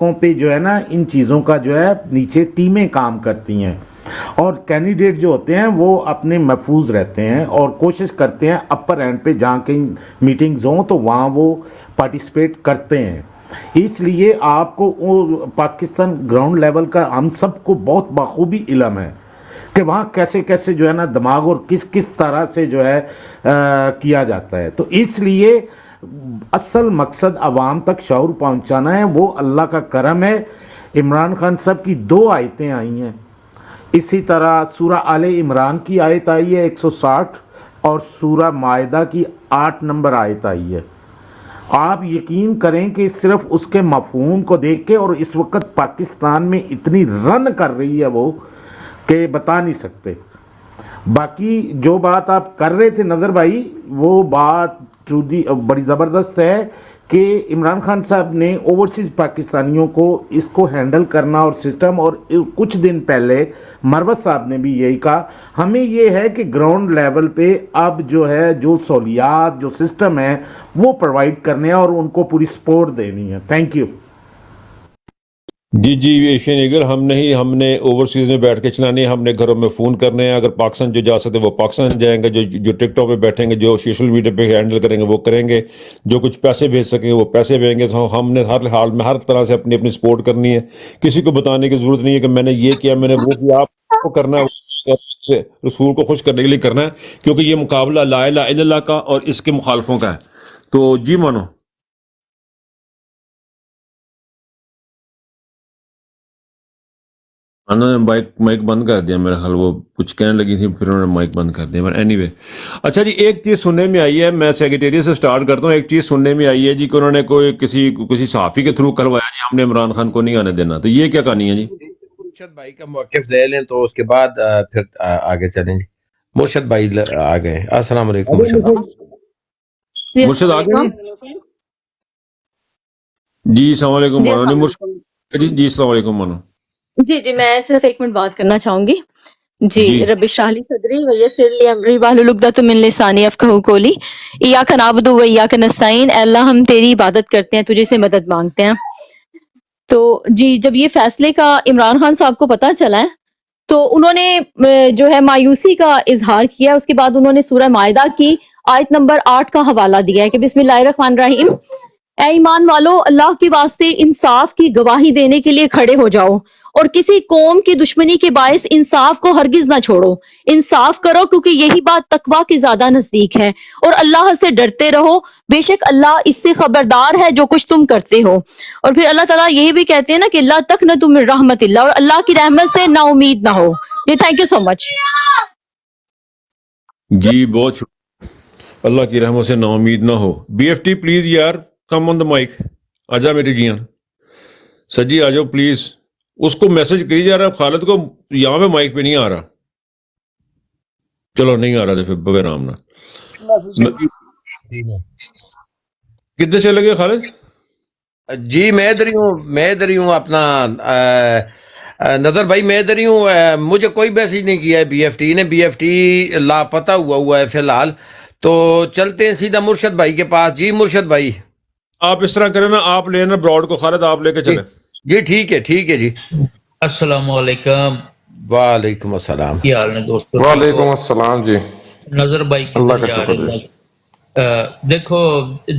کو پہ جو ہے نا ان چیزوں کا جو ہے نیچے ٹیمیں کام کرتی ہیں، اور کینڈیڈیٹ جو ہوتے ہیں وہ اپنے محفوظ رہتے ہیں اور کوشش کرتے ہیں اپر اینڈ پہ جہاں کہیں میٹنگز ہوں تو وہاں وہ پارٹیسپیٹ کرتے ہیں۔ اس لیے آپ کو پاکستان گراؤنڈ لیول کا ہم سب کو بہت بخوبی علم ہے کہ وہاں کیسے کیسے جو ہے نا دماغ اور کس کس طرح سے جو ہے کیا جاتا ہے۔ تو اس لیے اصل مقصد عوام تک شعور پہنچانا ہے، وہ اللہ کا کرم ہے۔ عمران خان صاحب کی 2 آیتیں آئی ہیں، اسی طرح سورہ آل عمران کی آیت آئی ہے 160 اور سورہ مائدہ کی 8 نمبر آیت آئی ہے۔ آپ یقین کریں کہ صرف اس کے مفہوم کو دیکھ کے، اور اس وقت پاکستان میں اتنی رن کر رہی ہے وہ کہ بتا نہیں سکتے۔ باقی جو بات آپ کر رہے تھے نظر بھائی، وہ بات بڑی زبردست ہے کہ عمران خان صاحب نے اوورسیز پاکستانیوں کو اس کو ہینڈل کرنا اور سسٹم، اور کچھ دن پہلے مروت صاحب نے بھی یہی کہا، ہمیں یہ ہے کہ گراؤنڈ لیول پہ اب جو ہے جو سہولیات جو سسٹم ہے وہ پرووائڈ کرنے ہیں اور ان کو پوری سپورٹ دینی ہے۔ Thank you. جی ایشین ایگر ہم نے اوورسیز میں بیٹھ کے چلانی ہے، ہم نے گھروں میں فون کرنے ہیں، اگر پاکستان جو جا سکتے وہ پاکستان جائیں گے، جو ٹک ٹاک پہ بیٹھیں گے، جو سوشل میڈیا پہ ہینڈل کریں گے وہ کریں گے، جو کچھ پیسے بھیج سکیں گے وہ پیسے بھیجیں گے۔ تو ہم نے ہر حال میں ہر طرح سے اپنی سپورٹ کرنی ہے، کسی کو بتانے کی ضرورت نہیں ہے کہ میں نے یہ کیا، میں نے وہ کیا۔ آپ کو کرنا ہے رسول کو خوش کرنے کے لیے کرنا ہے، کیونکہ یہ مقابلہ لا الہ الا اللہ کا اور اس کے مخالفوں کا ہے۔ تو جی مانو انہوں نے مائک بند کر دیا، میرا خیال وہ کچھ کہنے لگی تھی پھر انہوں نے مائک بند کر دیا۔ اینی وے، اچھا جی، ایک چیز سننے میں آئی ہے، میں سیکریٹریٹ سے سٹارٹ کرتا ہوں۔ ایک چیز سننے میں آئی ہے جی کہ انہوں نے کسی صحافی کے تھرو کروایا جی ہم نے عمران خان کو نہیں آنے دینا، تو یہ کیا کہانی ہے جی؟ مرشد بھائی کا موقف لے لیں تو اس کے بعد پھر آگے چلیں گے۔ مرشد بھائی آ گئے۔ السلام علیکم مرشد آ گئے جی؟ السلام علیکم مانو نہیں مرشد جی السلام علیکم مانو جی میں صرف 1 منٹ بات کرنا چاہوں گی۔ جی رب اشرح لی صدری ویسر لی امری واحلل عقدۃ من لسانی یفقہوا قولی۔ ایاک نعبد و ایاک نستعین، اے اللہ ہم تیری عبادت کرتے ہیں، تجھے سے مدد مانگتے ہیں۔ تو جی جب یہ فیصلے کا عمران خان صاحب کو پتہ چلا ہے تو انہوں نے جو ہے مایوسی کا اظہار کیا۔ اس کے بعد انہوں نے سورہ مائدہ کی آیت نمبر 8 کا حوالہ دیا ہے کہ بسم اللہ الرحمن الرحیم، اے ایمان والو، اللہ کے واسطے انصاف کی گواہی دینے کے لیے کھڑے ہو جاؤ اور کسی قوم کی دشمنی کے باعث انصاف کو ہرگز نہ چھوڑو، انصاف کرو کیونکہ یہی بات تقویٰ کے زیادہ نزدیک ہے، اور اللہ سے ڈرتے رہو، بے شک اللہ اس سے خبردار ہے جو کچھ تم کرتے ہو۔ اور پھر اللہ تعالیٰ یہ بھی کہتے ہیں نا کہ لا تقنطوا من رحمت اللہ، اور اللہ کی رحمت سے نا امید نہ ہو۔ جی تھینک یو سو مچ۔ جی بہت شکریہ، اللہ کی رحمت سے نا امید نہ ہو۔ بی ایف ٹی پلیز یار کم آن دا مائک، آجا میری جیاں سجی آ جاؤ پلیز۔ اس کو میسج کری جا رہا ہے خالد کو، یہاں پہ مائک پہ نہیں آ رہا۔ چلو نہیں آ رہا تو پھر بغیر آمنا کدھر چلے گئے خالد؟ جی میں ادھر ہی ہوں اپنا نظر بھائی، میں ادھر ہی ہوں۔ مجھے کوئی میسج نہیں کیا ہے بی ایف ٹی نے، بی ایف ٹی لاپتہ ہوا ہے فی الحال۔ تو چلتے ہیں سیدھا مرشد بھائی کے پاس۔ جی مرشد بھائی آپ اس طرح کریں نا، آپ لینا براڈ کو، خالد آپ لے کے چلیں۔ جی ٹھیک ہے جی۔ السلام علیکم۔ وعلیکم السلام۔ کیا حال ہے دوستو؟ وعلیکم السلام جی، نظر بھائی اللہ کدھر کا جا شکر رہے جی۔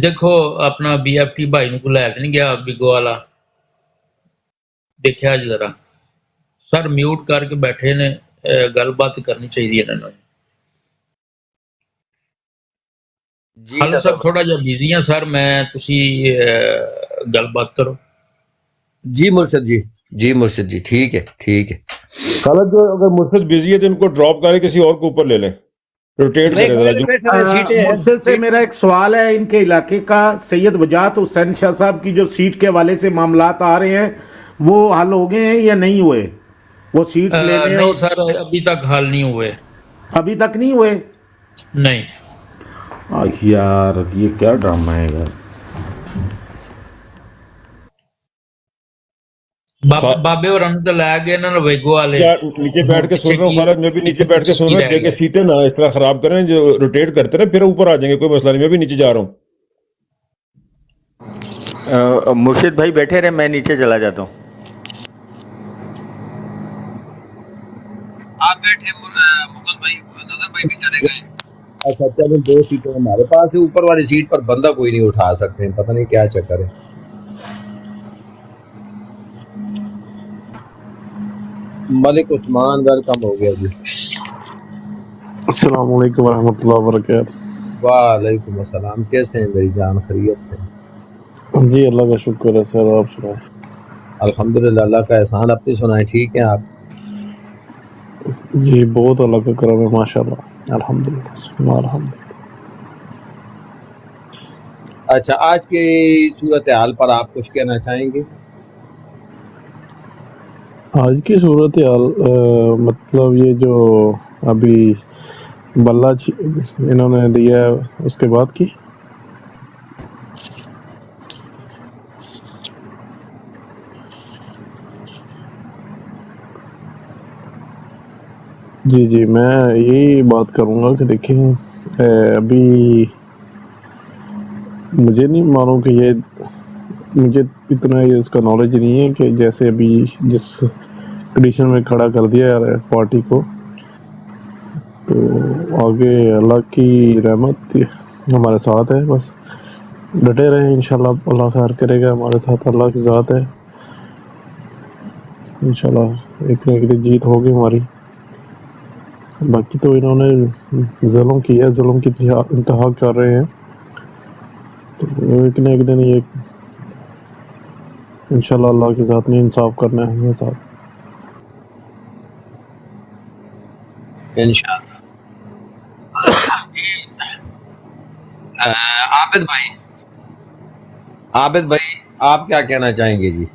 دیکھو اپنا بی ایف ٹی بھائی کو لے کے نہیں گیا بگو والا، دیکھا جی ذرا سر میوٹ کر کے بیٹھے نے، گل بات کرنی چاہیے انہوں نے۔ خالد صاحب تھوڑا جا بزی ہیں سر، میں تسی گل بات کرو۔ جی مرشد جی، جی مرشد جی، ٹھیک ہے۔ خالد جو اگر مرشد بزی ہے تو ان کو ڈراپ کرے، کسی اور کو اوپر لے لیں، روٹیٹ کرے ذرا۔ مرشد سے میرا ایک سوال ہے، ان کے علاقے کا سید وجاہت حسین شاہ صاحب کی جو سیٹ کے حوالے سے معاملات آ رہے ہیں وہ حل ہو گئے ہیں یا نہیں ہوئے؟ وہ سیٹ لینے نہیں سر ابھی تک حل نہیں ہوئے، ابھی تک نہیں ہوئے؟ نہیں یار یہ کیا ڈرامہ ہے یار۔ بابے اور ہم تو لے گئے نا ویگو والے، نیچے بیٹھ کے سن رہا ہوں خالد، میں بھی نیچے بیٹھ کے سن رہا ہوں، دیکھ کے سیٹیں نہ اس طرح خراب کریں، جو روٹیٹ کرتے رہے پھر اوپر آ جائیں گے، کوئی مسئلہ نہیں، میں بھی نیچے جا رہا ہوں۔ मुर्शिद भाई बैठे रहे, मैं नीचे चला जाता हूँ। आप बैठे मुगल भाई, नजर भाई भी चले गए। अच्छा चलो, 2 सीटें हमारे पास है, ऊपर वाली सीट पर बंदा कोई नहीं उठा सकते हैं, पता नहीं क्या चक्कर है। मलिक उस्मान वेलकम हो गया जी। अस्सलाम वालेकुम रहमतुल्लाहि व बरकातहू। वालेकुम अस्सलाम, कैसे हैं मेरी जान, खैरियत से? जी अल्लाह का शुक्र है सर, आप सुनाएं। अल्हम्दुलिल्लाह, अल्लाह का एहसान। अपनी सुनाए, ठीक हैं आप? जी बहुत अल्लाह का करम है माशाल्लाह, अल्हम्दुलिल्लाह सुना अल्हम्दुलिल्लाह। अच्छा, आज की सूरत हाल पर आप कुछ कहना चाहेंगे? आज की सूरत हाल मतलब ये जो अभी बल्ला इन्होंने दिया है उसके बाद की, जी मैं यही बात करूँगा कि देखिए अभी मुझे नहीं मालूम कि ये, मुझे इतना ये इसका नॉलेज नहीं है कि जैसे अभी जिस कंडीशन में खड़ा कर दिया है पार्टी को, तो आगे अल्लाह की रहमत हमारे साथ है, बस डटे रहे इंशाल्लाह, अल्लाह खैर करेगा, हमारे साथ अल्लाह की ज़ात है, इंशाल्लाह एक न एक दिन जीत होगी हमारी। बाकी तो इन्होंने जुल्म किया, जुल्म की इंतहा कर रहे हैं, तो एक न एक दिन ये इंशाल्लाह अल्लाह की ज़ात ने इंसाफ करना है हमारे साथ। इंशाअल्लाह। आबिद भाई आप क्या कहना चाहेंगे जी?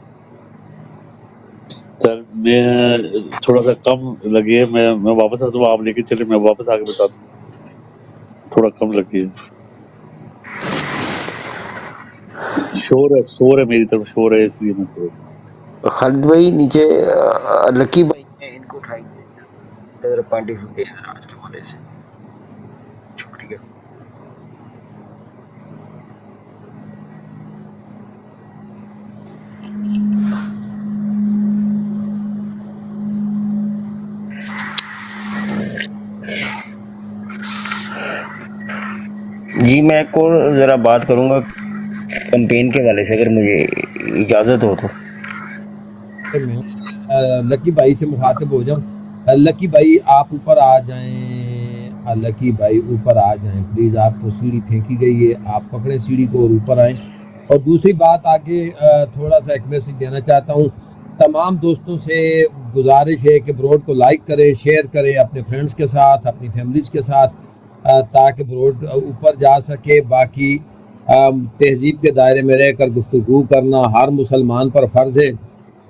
सर मैं थोड़ा सा कम लगी है, मैं वापस आता हूँ, आप लेके चले, मैं वापस आके बताता हूँ, थोड़ा कम लगी है। शोर है मेरी तरफ, शोर है इसलिए मैं थोड़ा सा। खालिद भाई नीचे लकी भाई हैं, इनको उठाएंगे जरा, पार्टी फुटे आज के हवाले से, शुक्रिया। जी मैं एक और ज़रा बात करूँगा कैंपेन के वाले से, अगर मुझे इजाज़त हो तो। लकी भाई से मुखातिब हो जाऊं। लकी भाई आप ऊपर आ जाएं, लकी भाई ऊपर आ जाएं प्लीज़। आपको सीढ़ी फेंकी गई है, आप पकड़ें सीढ़ी को और ऊपर आएं। और दूसरी बात आगे थोड़ा सा एक मैसेज देना चाहता हूँ, तमाम दोस्तों से गुजारिश है कि ब्रॉड को लाइक करें, शेयर करें अपने फ्रेंड्स के साथ, अपनी फैमिलीज़ के साथ, ताकि ब्रॉड ऊपर जा सके। बाकी तहजीब के दायरे में रहकर गुफ्तगू करना हर मुसलमान पर फ़र्ज़ है,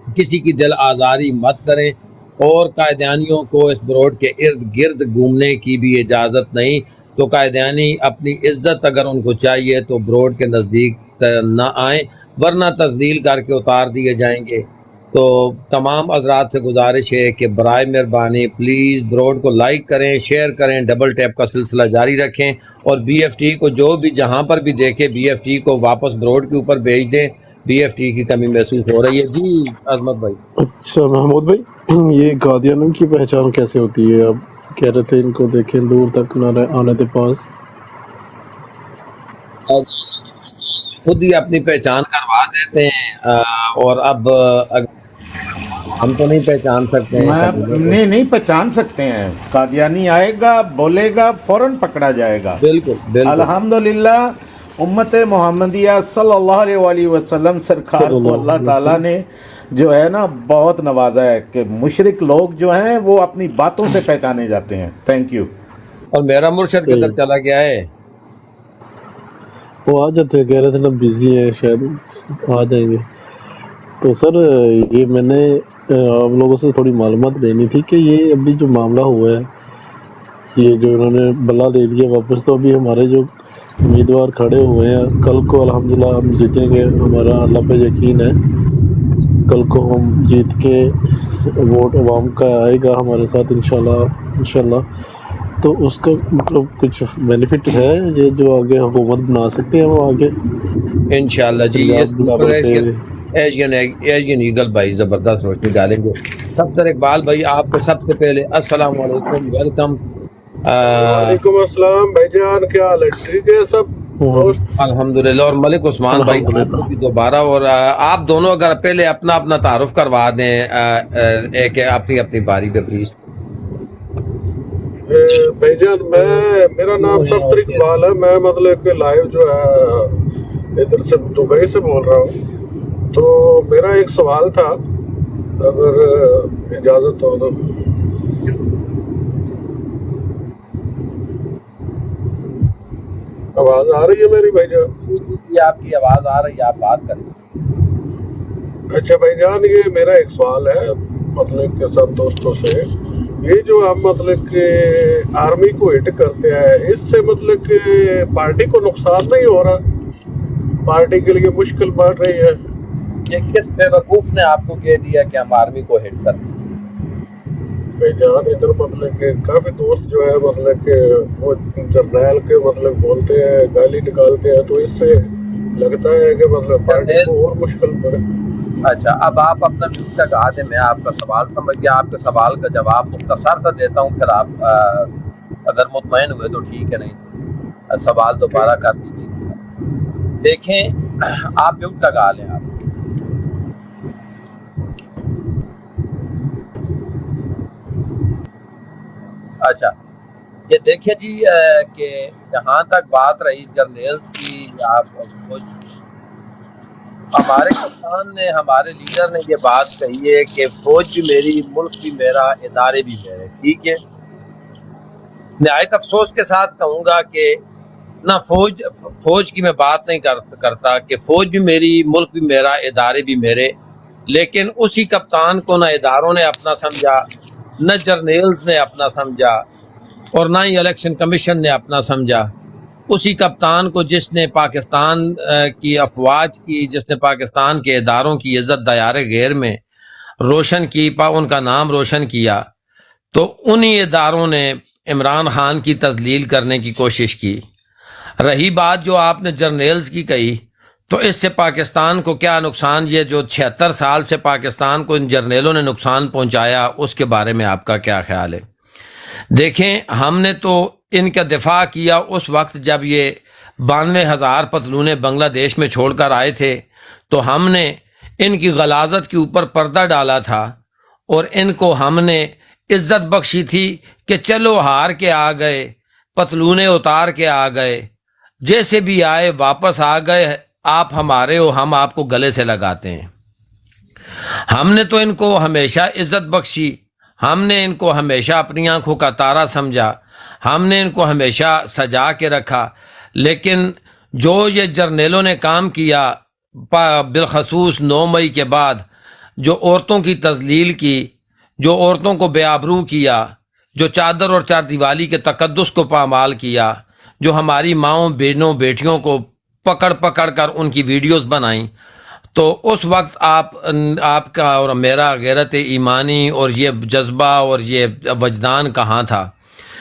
किसी की दिल आज़ारी मत करें, और कायदानियों को इस ब्रॉड के इर्द गिर्द घूमने की भी इजाज़त नहीं। तो कायदानी अपनी इज्जत अगर उनको चाहिए तो ब्रॉड के नज़दीक ना आएँ, वरना तस्दील करके उतार दिए जाएंगे। तो तमाम हज़रात से गुजारिश है कि बराए मेहरबानी प्लीज़ ब्रॉड को लाइक करें, शेयर करें, डबल टैप का सिलसिला जारी रखें, और BFT को जो भी जहाँ पर भी देखे BFT को वापस ब्रॉड के ऊपर भेज दें। BFT की कमी महसूस हो रही है। जी अजमत भाई। अच्छा महमूद भाई, ये कादियानियों की पहचान कैसे होती है? अब कह रहे थे इनको देखें दूर तक ना आने के पास, खुद ही अपनी पहचान करवा देते हैं। और अब हम तो नहीं पहचान सकते हैं, नहीं पहचान सकते हैं। कादियानी आएगा, बोलेगा, फौरन पकड़ा जाएगा। बिल्कुल। अल्हम्दुलिल्लाह उम्मत मोहम्मदिया सल्लल्लाहु अलैहि वसल्लम सरकार को अल्लाह ताला ने जो है ना बहुत नवाजा है कि मुशरिक लोग जो हैं वो अपनी बातों से पहचाने जाते हैं। Thank you. और मेरा मुर्शद किधर चला गया है? वो आ जाते हैं, कह रहे थे ना बिजी है, शायद आ जाएंगे। तो सर ये मैंने आप लोगों से थोड़ी मालूमात लेनी थी कि ये अभी जो मामला हुआ है, ये जो इन्होंने बल्ला दे दिया वापस, तो अभी हमारे जो उम्मीदवार खड़े हुए हैं, कल को अल्हम्दुलिल्लाह हम जीतेंगे, हमारा अल्लाह पे यकीन है। कल को हम जीत के वोट अवाम का आएगा हमारे साथ इंशाल्लाह। تو اس کا مطلب کچھ بینیفٹ ہے یہ جو آگے حکومت بنا سکتے ہیں وہ آگے انشاءاللہ جی یہ سپر ایشین ایگل بھائی زبردست روشنی ڈالیں گے. صفدر اقبال بھائی آپ کو سب سے پہلے السلام علیکم، ویلکم. وعلیکم السلام بھائی جان، کیا حال ہے؟ ٹھیک ہے سب دوست؟ الحمدللہ. اور ملک عثمان بھائی آپ کو بھی دوبارہ، اور آپ دونوں اگر پہلے اپنا اپنا تعارف کروا دیں ایک اپنی اپنی باری پہ پلیز. بھائی جان میرا نام صفدر اقبال ہے، میں مطلب کہ لائیو جو ہے ادھر سے دبئی سے بول رہا ہوں. تو میرا ایک سوال تھا اگر اجازت ہو تو. آواز آ رہی ہے میری بھائی جان؟ جی آپ کی آواز آ رہی ہے، آپ بات کریں. اچھا بھائی جان، یہ میرا ایک سوال ہے مطلب کہ سب دوستوں سے. یہ جو ہم مطلب کہ آرمی کو ہٹ کرتے ہیں، اس سے مطلب کہ پارٹی کو نقصان نہیں ہو رہا؟ پارٹی کے لیے مشکل بڑھ رہی ہے؟ یہ کس بیوقوف نے آپ کو کہہ دیا کہ ہم آرمی کو ہٹ کریں؟ بھائی جان ادھر مطلب کہ کافی دوست جو ہے مطلب کہ وہ جرنیل کے مطلب بولتے ہیں، گالی نکالتے ہیں، تو اس سے لگتا ہے کہ مطلب پارٹی کو اور مشکل پڑے. اچھا اب آپ اپنا میوٹ لگا دیں، میں آپ کا سوال سمجھ گیا. آپ کے سوال کا جواب مختصر سا دیتا ہوں، پھر آپ اگر مطمئن ہوئے تو ٹھیک ہے، نہیں تو سوال دوبارہ کر دیجیے. دیکھیں آپ میوٹ لگا لیں. آپ اچھا یہ دیکھیں جی کہ جہاں تک بات رہی جرنیلز کی، آپ ہمارے کپتان نے، ہمارے لیڈر نے یہ بات کہی ہے کہ فوج بھی میری، ملک بھی میرا، ادارے بھی میرے. ٹھیک ہے، نہایت افسوس کے ساتھ کہوں گا کہ نہ فوج کی میں بات نہیں کرتا کہ فوج بھی میری، ملک بھی میرا، ادارے بھی میرے. لیکن اسی کپتان کو نہ اداروں نے اپنا سمجھا، نہ جرنیلز نے اپنا سمجھا، اور نہ ہی الیکشن کمیشن نے اپنا سمجھا. اسی کپتان کو جس نے پاکستان کی افواج کی، جس نے پاکستان کے اداروں کی عزت دیار غیر میں روشن کی، ان کا نام روشن کیا، تو انہی اداروں نے عمران خان کی تذلیل کرنے کی کوشش کی. رہی بات جو آپ نے جرنیلز کی کہی، تو اس سے پاکستان کو کیا نقصان، یہ جو 76 سال سے پاکستان کو ان جرنیلوں نے نقصان پہنچایا، اس کے بارے میں آپ کا کیا خیال ہے؟ دیکھیں ہم نے تو ان کا دفاع کیا اس وقت جب یہ 92,000 پتلونے بنگلہ دیش میں چھوڑ کر آئے تھے، تو ہم نے ان کی غلاظت کے اوپر پردہ ڈالا تھا، اور ان کو ہم نے عزت بخشی تھی کہ چلو ہار کے آ گئے، پتلونے اتار کے آ گئے، جیسے بھی آئے واپس آ گئے، آپ ہمارے ہو، ہم آپ کو گلے سے لگاتے ہیں. ہم نے تو ان کو ہمیشہ عزت بخشی، ہم نے ان کو ہمیشہ اپنی آنکھوں کا تارا سمجھا، ہم نے ان کو ہمیشہ سجا کے رکھا. لیکن جو یہ جرنیلوں نے کام کیا بالخصوص 9 مئی کے بعد، جو عورتوں کی تذلیل کی، جو عورتوں کو بے آبرو کیا، جو چادر اور چار دیوالی کے تقدس کو پامال کیا، جو ہماری ماؤں، بہنوں، بیٹیوں کو پکڑ پکڑ کر ان کی ویڈیوز بنائیں، تو اس وقت آپ کا اور میرا غیرت ایمانی اور یہ جذبہ اور یہ وجدان کہاں تھا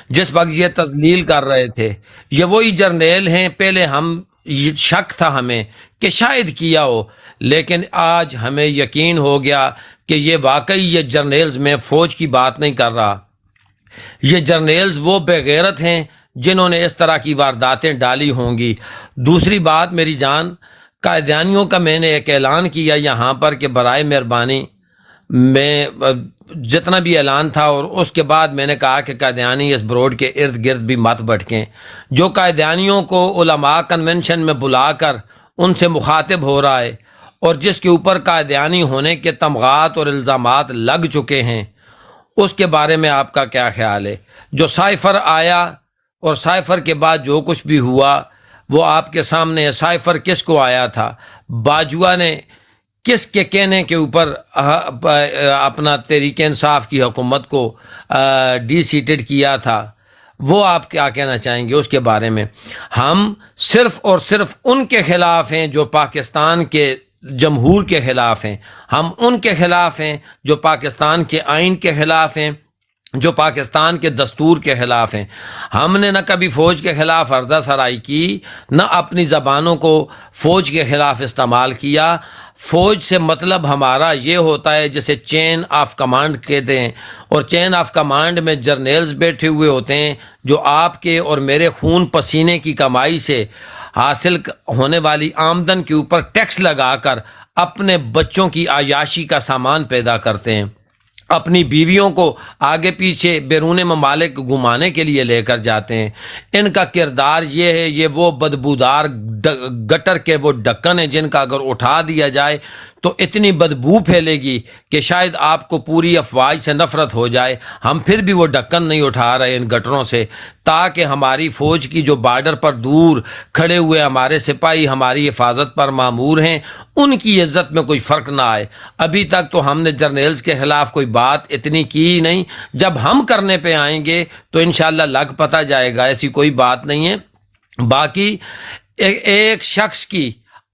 جس وقت یہ تذلیل کر رہے تھے؟ یہ وہی جرنیل ہیں. پہلے ہم شک تھا ہمیں کہ شاید کیا ہو، لیکن آج ہمیں یقین ہو گیا کہ یہ واقعی یہ جرنیلز، میں فوج کی بات نہیں کر رہا، یہ جرنیلز وہ بے غیرت ہیں جنہوں نے اس طرح کی وارداتیں ڈالی ہوں گی. دوسری بات میری جان، قائدیانیوں کا میں نے ایک اعلان کیا یہاں پر کہ برائے مہربانی، میں جتنا بھی اعلان تھا، اور اس کے بعد میں نے کہا کہ قائدیانی اس بروڈ کے ارد گرد بھی مت بھٹکیں. جو قائدیانیوں کو علماء کنونشن میں بلا کر ان سے مخاطب ہو رہا ہے، اور جس کے اوپر قائدیانی ہونے کے تمغات اور الزامات لگ چکے ہیں، اس کے بارے میں آپ کا کیا خیال ہے؟ جو سائفر آیا اور سائفر کے بعد جو کچھ بھی ہوا وہ آپ کے سامنے ہے. سائفر کس کو آیا تھا؟ باجوہ نے کس کے کہنے کے اوپر اپنا تحریک انصاف کی حکومت کو ڈی سیٹڈ کیا تھا؟ وہ آپ کیا کہنا چاہیں گے اس کے بارے میں؟ ہم صرف اور صرف ان کے خلاف ہیں جو پاکستان کے جمہور کے خلاف ہیں، ہم ان کے خلاف ہیں جو پاکستان کے آئین کے خلاف ہیں، جو پاکستان کے دستور کے خلاف ہیں. ہم نے نہ کبھی فوج کے خلاف اردہ سرائی کی، نہ اپنی زبانوں کو فوج کے خلاف استعمال کیا. فوج سے مطلب ہمارا یہ ہوتا ہے جسے چین آف کمانڈ کہتے ہیں، اور چین آف کمانڈ میں جرنیلز بیٹھے ہوئے ہوتے ہیں جو آپ کے اور میرے خون پسینے کی کمائی سے حاصل ہونے والی آمدن کے اوپر ٹیکس لگا کر اپنے بچوں کی عیاشی کا سامان پیدا کرتے ہیں، اپنی بیویوں کو آگے پیچھے بیرون ممالک گھمانے کے لیے لے کر جاتے ہیں. ان کا کردار یہ ہے، یہ وہ بدبودار گٹر کے وہ ڈھکن ہیں جن کا اگر اٹھا دیا جائے تو اتنی بدبو پھیلے گی کہ شاید آپ کو پوری افواج سے نفرت ہو جائے. ہم پھر بھی وہ ڈھکن نہیں اٹھا رہے ان گٹروں سے، تاکہ ہماری فوج کی جو بارڈر پر دور کھڑے ہوئے ہمارے سپاہی ہماری حفاظت پر مامور ہیں ان کی عزت میں کوئی فرق نہ آئے. ابھی تک تو ہم نے جرنیلز کے خلاف کوئی بات اتنی کی ہی نہیں. جب ہم کرنے پہ آئیں گے تو انشاءاللہ لگ پتہ جائے گا، ایسی کوئی بات نہیں ہے. باقی ایک شخص کی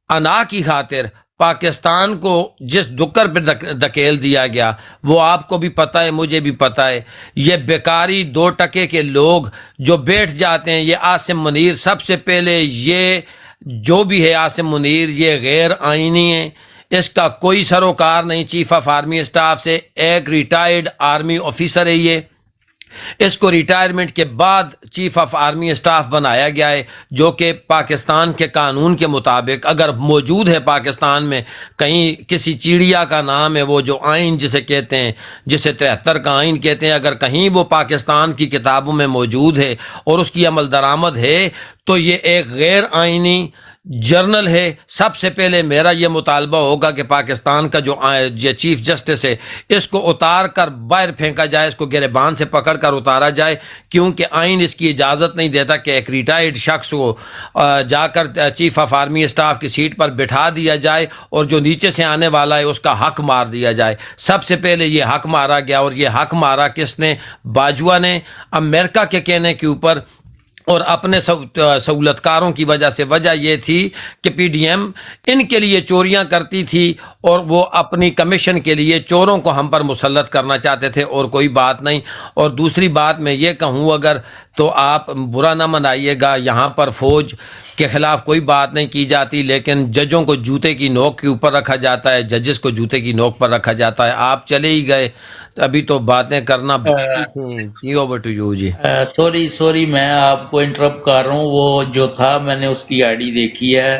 انا کی خاطر پاکستان کو جس دکر پہ دھکیل دیا گیا وہ آپ کو بھی پتہ ہے، مجھے بھی پتہ ہے. یہ بیکاری 2 ٹکے کے لوگ جو بیٹھ جاتے ہیں، یہ عاصم منیر سب سے پہلے، یہ جو بھی ہے عاصم منیر یہ غیر آئینی ہے، اس کا کوئی سروکار نہیں چیف آف آرمی اسٹاف سے. ایک ریٹائرڈ آرمی آفیسر ہے یہ، اس کو ریٹائرمنٹ کے بعد چیف آف آرمی اسٹاف بنایا گیا ہے، جو کہ پاکستان کے قانون کے مطابق اگر موجود ہے پاکستان میں کہیں کسی چڑیا کا نام ہے، وہ جو آئین جسے کہتے ہیں، جسے 73 کا آئین کہتے ہیں، اگر کہیں وہ پاکستان کی کتابوں میں موجود ہے اور اس کی عمل درآمد ہے تو یہ ایک غیر آئینی جرنل ہے. سب سے پہلے میرا یہ مطالبہ ہوگا کہ پاکستان کا جو چیف جسٹس ہے اس کو اتار کر باہر پھینکا جائے، اس کو گریبان سے پکڑ کر اتارا جائے، کیونکہ آئین اس کی اجازت نہیں دیتا کہ ایک ریٹائرڈ شخص کو جا کر چیف آف آرمی اسٹاف کی سیٹ پر بٹھا دیا جائے اور جو نیچے سے آنے والا ہے اس کا حق مار دیا جائے. سب سے پہلے یہ حق مارا گیا، اور یہ حق مارا کس نے؟ باجوہ نے، امریکہ کے کہنے کے اوپر اور اپنے سہولتکاروں کی وجہ سے. وجہ یہ تھی کہ پی ڈی ایم ان کے لیے چوریاں کرتی تھی اور وہ اپنی کمیشن کے لیے چوروں کو ہم پر مسلط کرنا چاہتے تھے، اور کوئی بات نہیں. اور دوسری بات میں یہ کہوں اگر تو آپ برا نہ منائیے گا، یہاں پر فوج کے خلاف کوئی بات نہیں کی جاتی، لیکن ججوں کو جوتے کی نوک کے اوپر رکھا جاتا ہے، ججز کو جوتے کی نوک پر رکھا جاتا ہے. آپ چلے ہی گئے، ابھی تو باتیں کرنا اوور ٹو یو. جی سوری میں آپ کو انٹرپٹ کر رہا ہوں. وہ جو تھا میں نے اس کی آئی ڈی دیکھی ہے،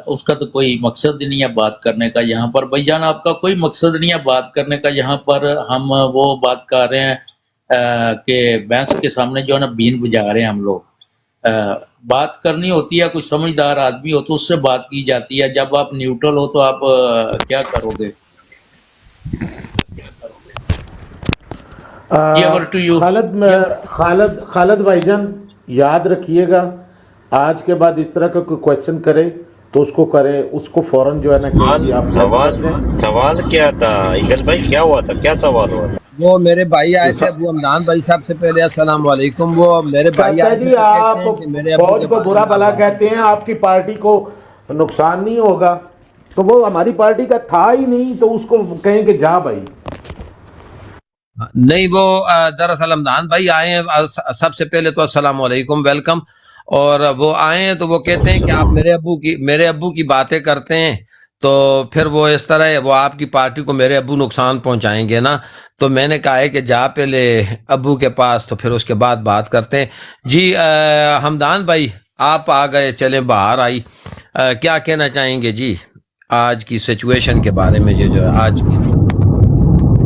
اس کا تو کوئی مقصد نہیں ہے بات کرنے کا یہاں پر. بھائی جان آپ کا کوئی مقصد نہیں ہے بات کرنے کا یہاں پر. ہم وہ بات کر رہے ہیں کہ بھینس کے سامنے جو ہے نا بین بجا رہے ہیں ہم لوگ. بات کرنی ہوتی ہے، کوئی سمجھدار آدمی ہو تو اس سے بات کی جاتی ہے. جب آپ نیوٹرل ہو تو آپ کیا کرو گے؟ خالد بھائی جان یاد رکھیے گا، آج کے بعد اس طرح کا کوئی کویشچن کرے تو اس کو کرے، اس کو فوراً جو ہے نا سوال کیا تھا ایگل بھائی؟ کیا ہوا تھا؟ کیا سوال ہوا تھا؟ وہ میرے بھائی آئے تھے ابو حمدان بھائی صاحب سے پہلے السلام علیکم. وہ میرے بھائی آئے تھے، آپ فوج کو برا بھلا کہتے ہیں، آپ کی پارٹی کو نقصان نہیں ہوگا، تو وہ ہماری پارٹی کا تھا ہی نہیں، تو اس کو کہیں کہ جا بھائی. نہیں، وہ دراصل حمدان بھائی آئے ہیں، سب سے پہلے تو السلام علیکم، ویلکم. اور وہ آئے ہیں تو وہ کہتے ہیں کہ آپ میرے ابو کی باتیں کرتے ہیں، تو پھر وہ اس طرح ہے، وہ آپ کی پارٹی کو میرے ابو نقصان پہنچائیں گے نا. تو میں نے کہا ہے کہ جا پہلے ابو کے پاس، تو پھر اس کے بعد بات کرتے ہیں. جی حمدان بھائی آپ آ گئے، چلیں باہر آئی، کیا کہنا چاہیں گے جی آج کی سچویشن کے بارے میں؟ جو ہے آج کی،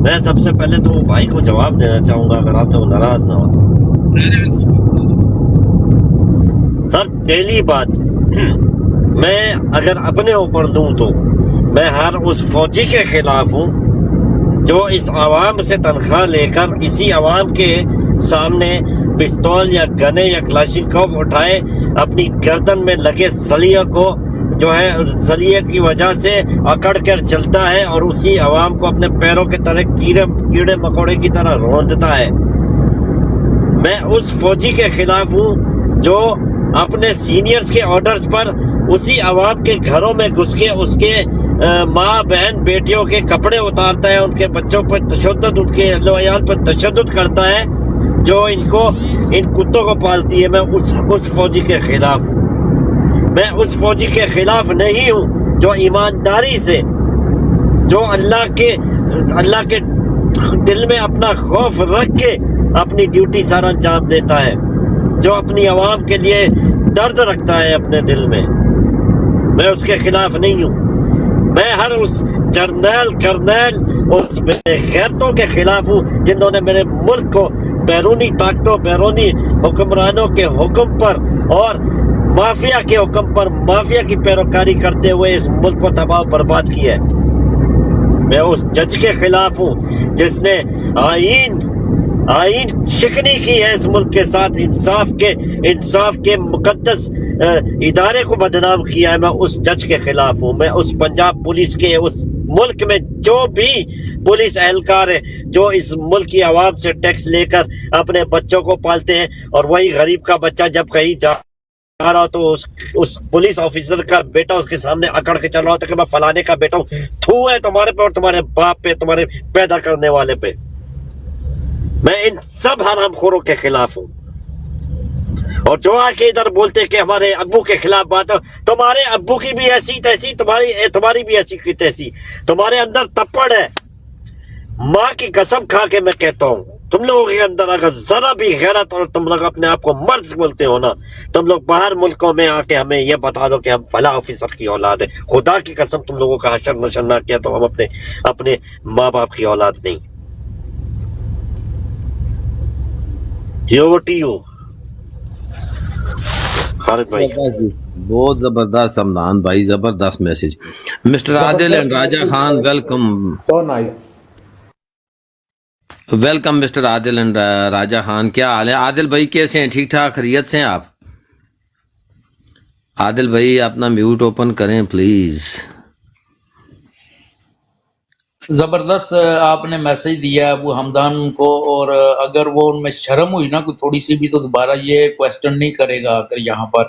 میں سب سے پہلے تو بھائی کو جواب دینا چاہوں گا اگر آپ لوگ ناراض نہ ہو تو. سر پہلی بات، میں اگر اپنے اوپر دوں تو میں ہر اس فوجی کے خلاف ہوں جو اس عوام سے تنخواہ لے کر اسی عوام کے سامنے پستول یا گنے یا کلاشنکوف اٹھائے اپنی گردن میں لگے سلیہ کو جو ہے سلیہ کی وجہ سے اکڑ کر چلتا ہے اور اسی عوام کو اپنے پیروں کے طرح کیڑے مکوڑے کی طرح روندتا ہے. میں اس فوجی کے خلاف ہوں جو اپنے سینئرز کے آرڈرز پر اسی عوام کے گھروں میں گھس کے اس کے ماں بہن بیٹیوں کے کپڑے اتارتا ہے، ان کے بچوں پر تشدد، ان کے اہل و عیال پر تشدد کرتا ہے، جو ان کتوں کو پالتی ہے، میں اس فوجی کے خلاف ہوں۔ میں اس فوجی کے خلاف نہیں ہوں جو ایمانداری سے، جو اللہ کے دل میں اپنا خوف رکھ کے اپنی ڈیوٹی سارا انجام دیتا ہے، جو اپنی عوام کے لیے درد رکھتا ہے اپنے دل میں، میں اس کے خلاف نہیں ہوں۔ میں ہر اس جرنیل کرنیل اس بے غیرتوں کے خلاف ہوں جنہوں نے میرے ملک کو بیرونی طاقتوں، بیرونی حکمرانوں کے حکم پر اور مافیا کے حکم پر، مافیا کی پیروکاری کرتے ہوئے اس ملک کو تباہ و برباد کیا ہے۔ میں اس جج کے خلاف ہوں جس نے آئین شکنی کی ہے اس ملک کے ساتھ، انصاف کے مقدس ادارے کو بدنام کیا ہے۔ میں اس جج کے خلاف ہوں۔ میں اس پنجاب پولیس کے، اس ملک میں جو بھی پولیس اہلکار ہے جو اس ملک کی عوام سے ٹیکس لے کر اپنے بچوں کو پالتے ہیں، اور وہی غریب کا بچہ جب کہیں جا رہا ہو تو اس پولیس آفیسر کا بیٹا اس کے سامنے اکڑ کے چل رہا ہوتا کہ میں فلانے کا بیٹا ہوں، تھو ہے تمہارے پہ اور تمہارے باپ پہ، تمہارے پیدا کرنے والے پہ۔ میں ان سب حرام خوروں کے خلاف ہوں۔ اور جو آ کے ادھر بولتے کہ ہمارے ابو کے خلاف بات ہو، تمہارے ابو کی بھی ایسی تیسی، تمہاری بھی ایسی کی تیسی، تمہارے اندر تپڑ ہے۔ ماں کی قسم کھا کے میں کہتا ہوں، تم لوگوں کے اندر اگر ذرا بھی غیرت اور تم لوگ اپنے آپ کو مرد بولتے ہو نا، تم لوگ باہر ملکوں میں آ کے ہمیں یہ بتا دو کہ ہم فلاں آفیسر کی اولاد ہے۔ خدا کی قسم تم لوگوں کا حشر نشر نہ کیا تو ہم اپنے ماں باپ کی اولاد نہیں۔ خالد بھائی بہت زبردست سمدان بھائی، زبردست message. Mister Adil and Raja Khan, welcome so nice. Welcome mister Adil and Raja Khan, کیا حال ہے؟ عادل بھائی کیسے ہیں؟ ٹھیک ٹھاک خیریت سے ہیں آپ؟ عادل بھائی اپنا میوٹ اوپن کریں پلیز۔ زبردست آپ نے میسج دیا ابو حمدان کو، اور اگر وہ ان میں شرم ہوئی نا کوئی تھوڑی سی بھی تو دوبارہ یہ کویسچن نہیں کرے گا اگر یہاں پر۔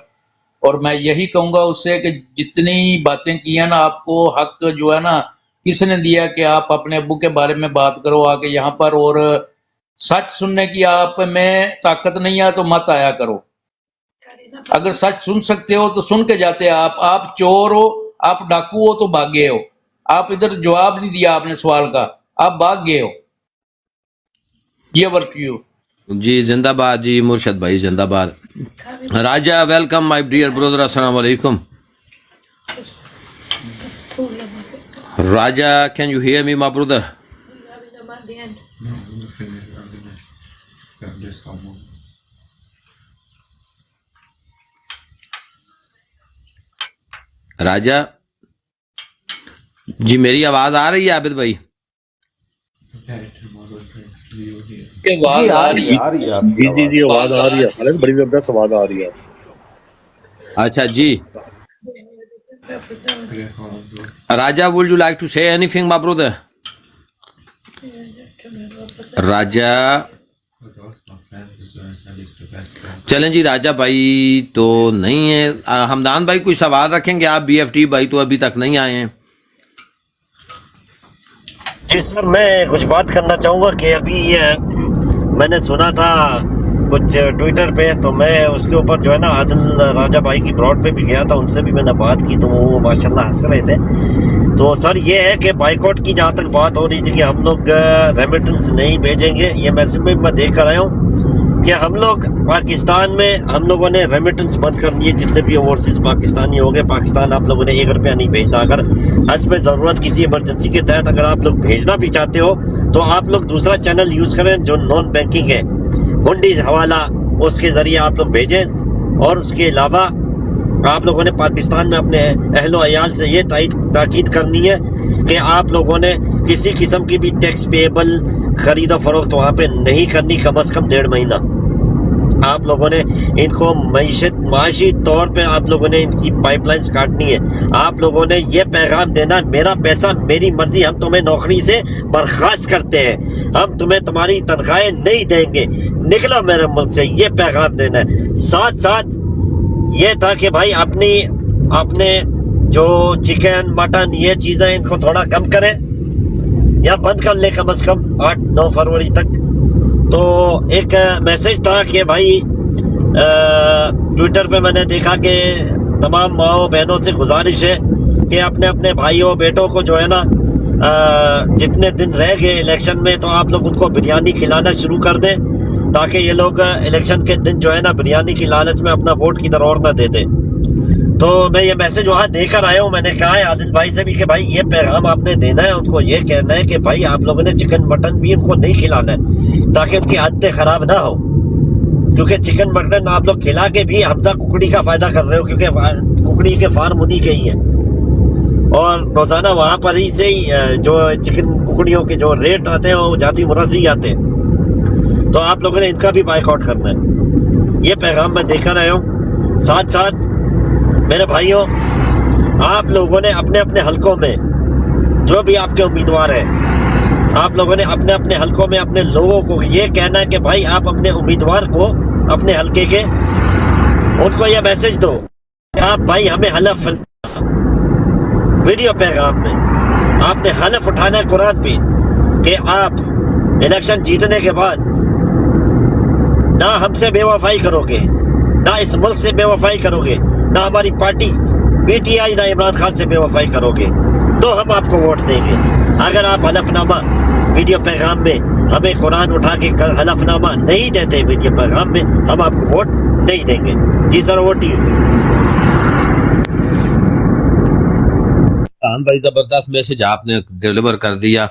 اور میں یہی کہوں گا اس سے کہ جتنی باتیں کی ہیں نا، آپ کو حق جو ہے نا کس نے دیا کہ آپ اپنے ابو کے بارے میں بات کرو آ کے یہاں پر، اور سچ سننے کی آپ میں طاقت نہیں ہے تو مت آیا کرو۔ اگر سچ سن سکتے ہو تو سن کے جاتے آپ چور ہو، آپ ڈاکو ہو تو بھاگے ہو، آپ ادھر جواب نہیں دیا آپ نے سوال کا، آپ بھاگ گئے ہو۔ یہ ورک یو جی زندہ باد جی، مرشد بھائی زندہ باد۔ Raja welcome my dear brother, السلام علیکم۔ Raja can you hear me my brother? Raja ji میری آواز آ رہی ہے عابد بھائی؟ جی آواز آ رہی ہے خالد، بڑی زبردست آواز آ رہی ہے۔ اچھا جی راجہ would you like to say anything my brother؟ راجہ چلیں جی، راجہ بھائی تو نہیں ہے۔ حمدان بھائی کوئی سوال رکھیں گے آپ؟ بی ایف ٹی بھائی تو ابھی تک نہیں آئے ہیں۔ جی سر، میں کچھ بات کرنا چاہوں گا کہ ابھی میں نے سنا تھا کچھ ٹویٹر پہ، تو میں اس کے اوپر جو ہے نا عادل راجہ بھائی کی براڈ پہ بھی گیا تھا، ان سے بھی میں نے بات کی تو وہ ماشاءاللہ ہنس رہے تھے۔ تو سر یہ ہے کہ بائیکاٹ کی جہاں تک بات ہو رہی تھی کہ ہم لوگ ریمیٹنس نہیں بھیجیں گے، یہ میسج میں دیکھ کر آیا ہوں کہ ہم لوگ پاکستان میں ہم لوگوں نے ریمیٹنس بند کر دی ہے۔ جتنے بھی اوورسیز پاکستانی ہو گئے، پاکستان آپ لوگوں نے 1 روپیہ نہیں بھیجنا۔ اگر حسب ضرورت کسی ایمرجنسی کے تحت اگر آپ لوگ بھیجنا بھی چاہتے ہو تو آپ لوگ دوسرا چینل یوز کریں جو نان بینکنگ ہے، ہنڈیز حوالہ، اس کے ذریعے آپ لوگ بھیجیں۔ اور اس کے علاوہ آپ لوگوں نے پاکستان میں اپنے اہل و عیال سے یہ تاکید کرنی ہے کہ آپ لوگوں نے کسی قسم کی بھی ٹیکس پیبل خرید و فروخت وہاں پہ نہیں کرنی، کم از کم 1.5 مہینہ۔ آپ لوگوں نے ان کو معاشی طور پہ آپ لوگوں نے ان کی پائپ لائنز کاٹنی ہے۔ آپ لوگوں نے یہ پیغام دینا، میرا پیسہ میری مرضی، ہم تمہیں نوکری سے برخاست کرتے ہیں، ہم تمہیں تمہاری تنخواہیں نہیں دیں گے، نکلو میرے ملک سے، یہ پیغام دینا ہے۔ ساتھ ساتھ یہ تھا کہ بھائی اپنے जो चिकन मटन ये चीज़ें इनको थोड़ा कम करें या बंद कर ले कम से कम 8-9 फरवरी तक। तो एक मैसेज था कि भाई ट्विटर पे मैंने देखा कि तमाम माओ बहनों से गुजारिश है कि अपने अपने भाइयों बेटों को जो है ना जितने दिन रह गए इलेक्शन में तो आप लोग उनको बिरयानी खिलाना शुरू कर दें, ताकि ये लोग इलेक्शन के दिन जो है ना बिरयानी की लालच में अपना वोट की तरह और ना दे दें। तो मैं ये मैसेज वहाँ देकर आया हूँ। मैंने कहा है आदिल भाई से भी कि भाई ये पैगाम आपने देना है उनको, ये कहना है कि भाई आप लोगों ने चिकन मटन भी उनको नहीं खिलाना है ताकि उनकी आदतें खराब ना हो, क्योंकि चिकन मटन आप लोग खिला के भी हमजा कुकड़ी का फायदा कर रहे हो, क्योंकि कुकड़ी के फार्म उन्हीं के ही है और रोजाना वहाँ पर ही से ही जो चिकन कुकड़ियों के जो रेट आते हैं वो जाती मुरा से ही आते हैं। तो आप लोगों ने इनका भी बाइकआउट करना है, ये पैगाम मैं देकर आया हूँ। साथ साथ मेरे भाइयों, आप लोगों ने अपने अपने हलकों में जो भी आपके उम्मीदवार हैं, आप लोगों ने अपने अपने हलकों में अपने लोगों को ये कहना है कि भाई आप अपने उम्मीदवार को अपने हलके के उनको ये मैसेज दो, आप भाई हमें हलफ वीडियो पैगाम में आपने हलफ उठाना है कुरान पे कि आप इलेक्शन जीतने के बाद ना हमसे बेवफाई करोगे, ना इस मुल्क से बेवफाई करोगे, ना हमारी पार्टी पीटीआई ना इमरान खान से बेवफाई करोगे, तो हम आपको वोट देंगे। अगर आप हलफनामा वीडियो पैगाम में हमें कुरान उठा के हलफनामा नहीं देते वीडियो पैगाम में, हम आपको वोट नहीं देंगे। जी सर, वोट भाई जबरदस्त मैसेज आपने डिलीवर कर दिया।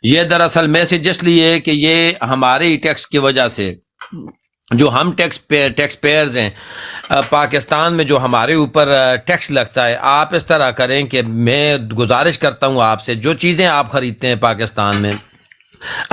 ये दरअसल मैसेज इसलिए कि ये हमारे ही टैक्स की वजह से, जो हम टैक्स पेयर्स हैं पाकिस्तान में, जो हमारे ऊपर टैक्स लगता है, आप इस तरह करें कि मैं गुजारिश करता हूँ आपसे, जो चीज़ें आप ख़रीदते हैं पाकिस्तान में,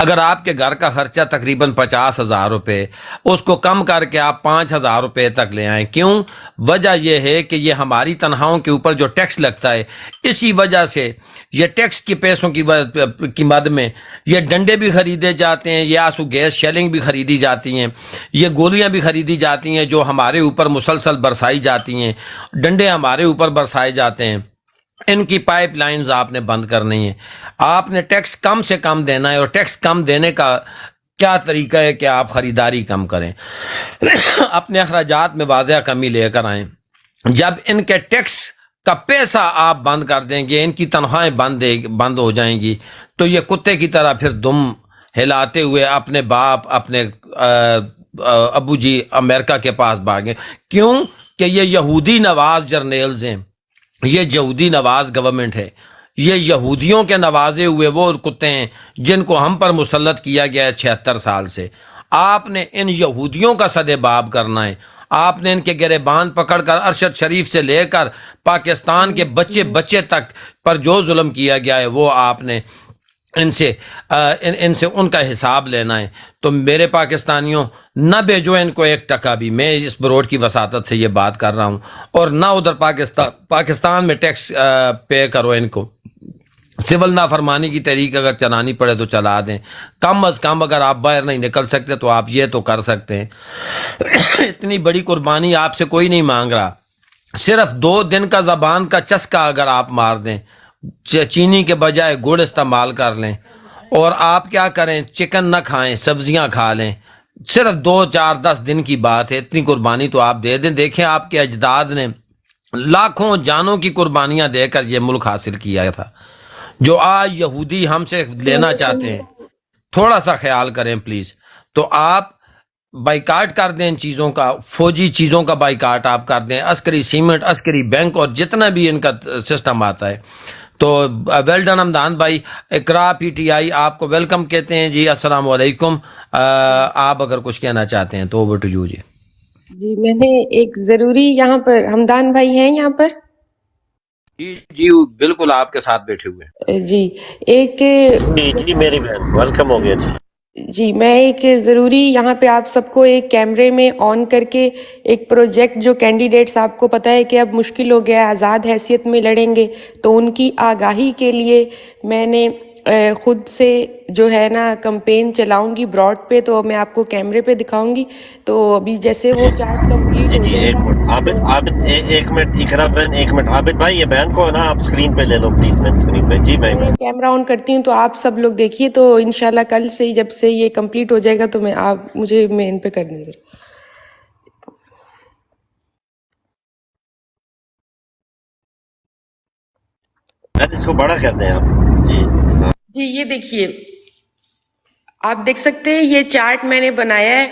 अगर आपके घर का खर्चा तकरीबन 50,000 रुपये, उसको कम करके आप 5,000 रुपये तक ले आएँ। क्यों? वजह यह है कि ये हमारी तनख्वाहों के ऊपर जो टैक्स लगता है, इसी वजह से ये टैक्स के पैसों की मद में ये डंडे भी ख़रीदे जाते हैं, ये आंसू गैस शेलिंग भी ख़रीदी जाती हैं, ये गोलियां भी ख़रीदी जाती हैं जो हमारे ऊपर मुसलसल बरसाई जाती हैं, डंडे हमारे ऊपर बरसाए जाते हैं। इनकी पाइपलाइंस आपने बंद करनी है, आपने टैक्स कम से कम देना है। और टैक्स कम देने का क्या तरीका है कि आप ख़रीदारी कम करें, अपने अखराजात में वाज़ह कमी लेकर आएँ। जब इनके टैक्स का पैसा आप बंद कर देंगे, इनकी तनख्वाहें बंद हो जाएंगी, तो ये कुत्ते की तरह फिर दुम हिलाते हुए अपने बाप, अपने अबू जी अमेरिका के पास भागें। क्यों? कि ये यहूदी नवाज जर्नेल्स हैं, ये यहूदी नवाज गवर्नमेंट है, ये यहूदियों के नवाजे हुए वो कुत्ते हैं जिनको हम पर मुसल्लत किया गया है 76 साल से। आपने इन यहूदियों का सदेबाब करना है, आपने इनके गिरेबान पकड़कर अरशद शरीफ से लेकर पाकिस्तान के बच्चे बच्चे तक पर जो जुल्म किया गया है वो आपने इनसे उनका हिसाब लेना है। तो मेरे पाकिस्तानियों, न भेजो इनको 1 टका भी, मैं इस बरोड की वसातत से ये बात कर रहा हूँ, और ना उधर पाकिस्तान में टैक्स पे करो इनको। सिविल नाफरमानी की तहरीक अगर चलानी पड़े तो चला दें, कम अज़ कम अगर आप बाहर नहीं निकल सकते तो आप ये तो कर सकते हैं। इतनी बड़ी कुर्बानी आपसे कोई नहीं मांग रहा, सिर्फ 2 दिन का ज़बान का चस्का अगर आप मार दें, चीनी के बजाय गुड़ इस्तेमाल कर लें, और आप क्या करें, चिकन ना खाएं, सब्जियां खा लें, सिर्फ 2, 4, 10 दिन की बात है, इतनी कुर्बानी तो आप दे दें। देखें आपके अजदाद ने लाखों जानों की कुर्बानियां देकर ये मुल्क हासिल किया था, जो आज यहूदी हमसे लेना चाहते हैं। थोड़ा सा ख्याल करें प्लीज़। तो आप बाइकाट कर दें इन चीज़ों का, फौजी चीज़ों का बाइकाट आप कर दें, अस्करी सीमेंट, अस्करी बैंक और जितना भी इनका सिस्टम आता है। तो वेल डन हमदान भाई। इकरा पीटीआई आपको वेलकम कहते हैं जी। अस्सलाम वालेकुम। आप अगर कुछ कहना चाहते हैं तो ओवर टू यू जी। जी, मैंने एक ज़रूरी, यहाँ पर हमदान भाई हैं यहाँ पर? जी बिल्कुल आपके साथ बैठे हुए जी। जी मेरी बहन वेलकम हो गया जी। जी, मैं एक ज़रूरी यहाँ पे आप सबको एक कैमरे में ऑन करके एक प्रोजेक्ट, जो कैंडिडेट्स आपको पता है कि अब मुश्किल हो गया है, आज़ाद हैसियत में लड़ेंगे, तो उनकी आगाही के लिए मैंने खुद से जो है ना कंपेन चलाऊंगी ब्रॉड पे, तो मैं आपको कैमरे पे दिखाऊंगी। तो अभी जैसे वो चार्ट कंप्लीट जी हो जी एक जाएगा मिनट आबिद आबिद एक मिनट इकरा बहन एक मिनट आबिद भाई ये बहन को ना आप स्क्रीन पे ले लो प्लीज मैन स्क्रीन पे जी भाई मैं कैमरा ऑन करती हूँ, तो आप सब लोग देखिए। तो इंशाल्लाह कल से ही जब से ये कंप्लीट हो जाएगा तो आप मुझे मेन पे करने दो। बहन इसको बड़ा कर दें आप जी हाँ जी ये देखिए, आप देख सकते हैं ये चार्ट मैंने बनाया है,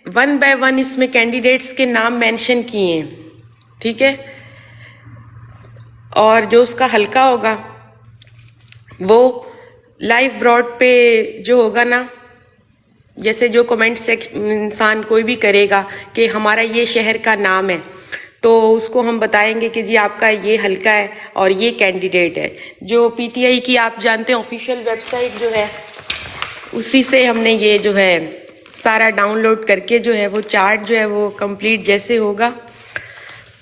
1 बाय 1 इसमें कैंडिडेट्स के नाम मेंशन किए हैं, ठीक है। और जो उसका हल्का होगा वो लाइव ब्रॉड पे जो होगा ना, जैसे जो कमेंट इंसान कोई भी करेगा कि हमारा ये शहर का नाम है, तो उसको हम बताएंगे कि जी आपका ये हल्का है और ये कैंडिडेट है। जो पीटीआई की आप जानते हैं ऑफिशियल वेबसाइट जो है, उसी से हमने ये जो है सारा डाउनलोड करके जो है वो चार्ट जो है वो कंप्लीट जैसे होगा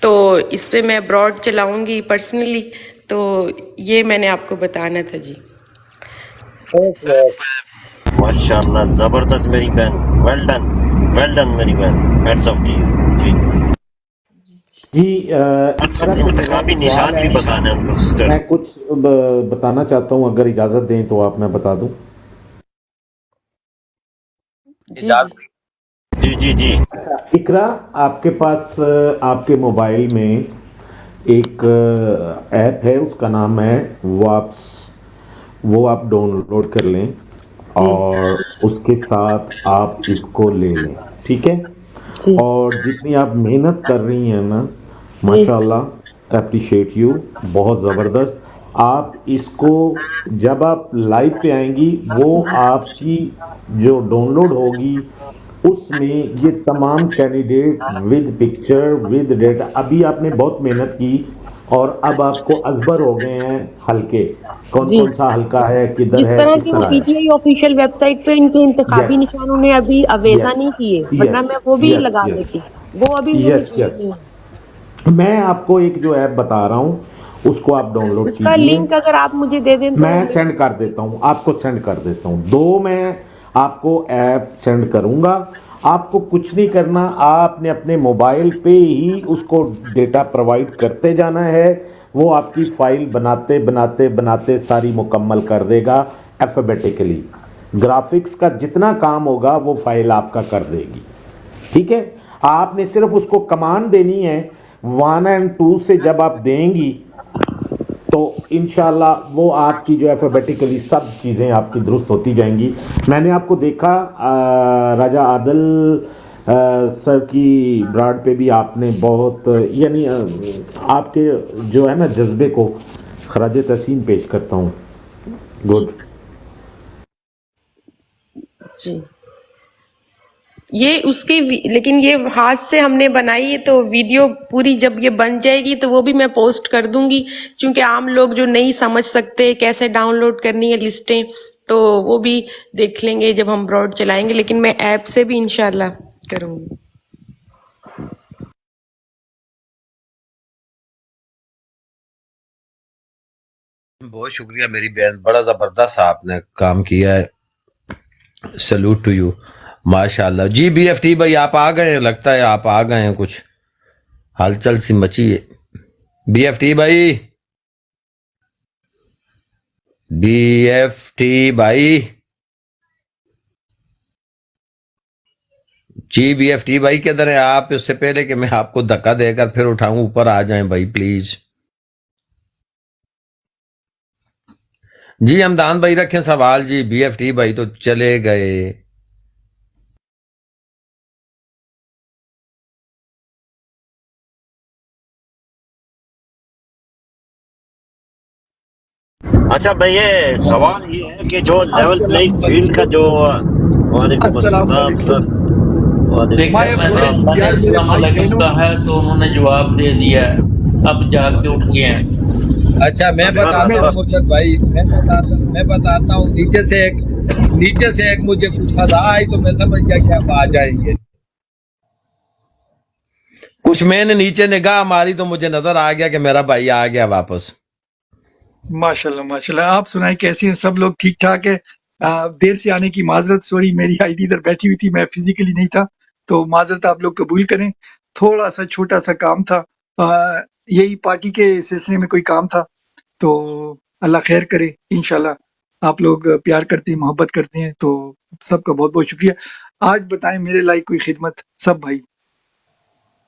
तो इस पे मैं ब्रॉड चलाऊंगी पर्सनली। तो ये मैंने आपको बताना था जी। माशाल्लाह जबरदस्त मेरी बहन, वेल डन मेरी बहन, हेड्स ऑफ टू यू जी जी इंतखाबी निशान भी बताना है उनको सिस्टर। मैं कुछ बताना चाहता हूँ, अगर इजाज़त दें तो आप मैं बता दूं। जी जी जी इकरा, आपके पास आपके मोबाइल में एक ऐप है, उसका नाम है वाप्स, वो आप डाउनलोड कर लें और उसके साथ आप इसको ले लें, ठीक है। और जितनी आप मेहनत कर रही हैं ना, माशाल्लाह, अप्रिशिएट यू, बहुत ज़बरदस्त। आप इसको जब आप लाइव पे आएंगी वो आपकी जो डाउनलोड होगी उसमें ये तमाम candidate with picture with data, अभी आपने बहुत मेहनत की और अब आपको अजबर हो गए हैं हल्के, कौन कौन सा हल्का है, किधर जिस है, तरह किस की तरह है। पीटीआई ऑफिशियल वेबसाइट पे इनके इंतखाबी Yes. निशानों ने अभी अवेजा Yes. नहीं किए, Yes. वरना मैं वो भी Yes. लगा Yes. देती, वो अभी मैंने यस किए यस नहीं। मैं आपको एक जो ऐप बता रहा हूँ उसको आप डाउनलोड उसका कीजिए, लिंक अगर आप मुझे दे दें तो मैं सेंड कर देता हूँ, आपको सेंड कर देता हूँ। 2 मैं आपको ऐप सेंड करूँगा, आपको कुछ नहीं करना, आपने अपने मोबाइल पे ही उसको डेटा प्रोवाइड करते जाना है, वो आपकी फाइल बनाते बनाते बनाते सारी मुकम्मल कर देगा अल्फाबेटिकली। ग्राफिक्स का जितना काम होगा वो फाइल आपका कर देगी, ठीक है। आपने सिर्फ उसको कमांड देनी है 1 और 2 से, जब आप देंगी तो इंशाल्लाह वो आपकी जो अल्फाबेटिकली सब चीज़ें आपकी दुरुस्त होती जाएंगी। मैंने आपको देखा राजा आदिल सर की ब्रॉड पे भी आपने बहुत, यानी आपके जो है ना जज्बे को खराज तहसीन पेश करता हूँ। गुड जी ये उसकी लेकिन ये हाथ से हमने बनाई है, तो वीडियो पूरी जब ये बन जाएगी तो वो भी मैं पोस्ट कर दूंगी, क्योंकि आम लोग जो नहीं समझ सकते कैसे डाउनलोड करनी है लिस्टें, तो वो भी देख लेंगे जब हम ब्रॉड चलाएंगे। लेकिन मैं ऐप से भी इंशाल्लाह करूंगी। बहुत शुक्रिया मेरी बहन, बड़ा जबरदस्त आपने काम किया है, सैल्यूट टू यू, माशाल्लाह। जी बीएफटी भाई आप आ गए हैं, लगता है आप आ गए हैं, कुछ हलचल सी मची है। बीएफटी भाई, बीएफटी भाई, जी बीएफटी भाई किधर है आप? इससे पहले कि मैं आपको धक्का देकर फिर उठाऊं, ऊपर आ जाएं भाई प्लीज। जी हमदान भाई रखें सवाल। जी बीएफटी भाई तो चले गए। अच्छा भाई ये सवाल ये है कि जो लेवल प्लेइंग फील्ड का जो वालेकुम अस्सलाम सर, मैंने अस्सलाम वालेकुम कहा है तो उन्होंने जवाब दे दिया, अब जाग के उठ गए हैं। अच्छा मैं बताता हूँ मुर्शद भाई, मैं बताता हूँ, नीचे से एक मुझे कुछ सजा आई तो मैं समझ गया कि आप आ जाएंगे। कुछ मैंने नीचे निगाह मारी तो मुझे नजर आ गया कि मेरा भाई आ गया वापस। माशाल्लाह माशाल्लाह। आप सुनाएं कैसे हैं सब लोग? ठीक ठाक है? देर से आने की माजरत, सॉरी मेरी आईडी इधर बैठी हुई थी, मैं फिजिकली नहीं था, तो माजरत आप लोग कबूल करें। थोड़ा सा छोटा सा काम था, यही पार्टी के सिलसिले में कोई काम था, तो अल्लाह खैर करे इंशाल्लाह। आप लोग प्यार करते हैं, मोहब्बत करते हैं, तो सबका बहुत बहुत शुक्रिया। आज बताएं मेरे लायक कोई खिदमत सब भाई।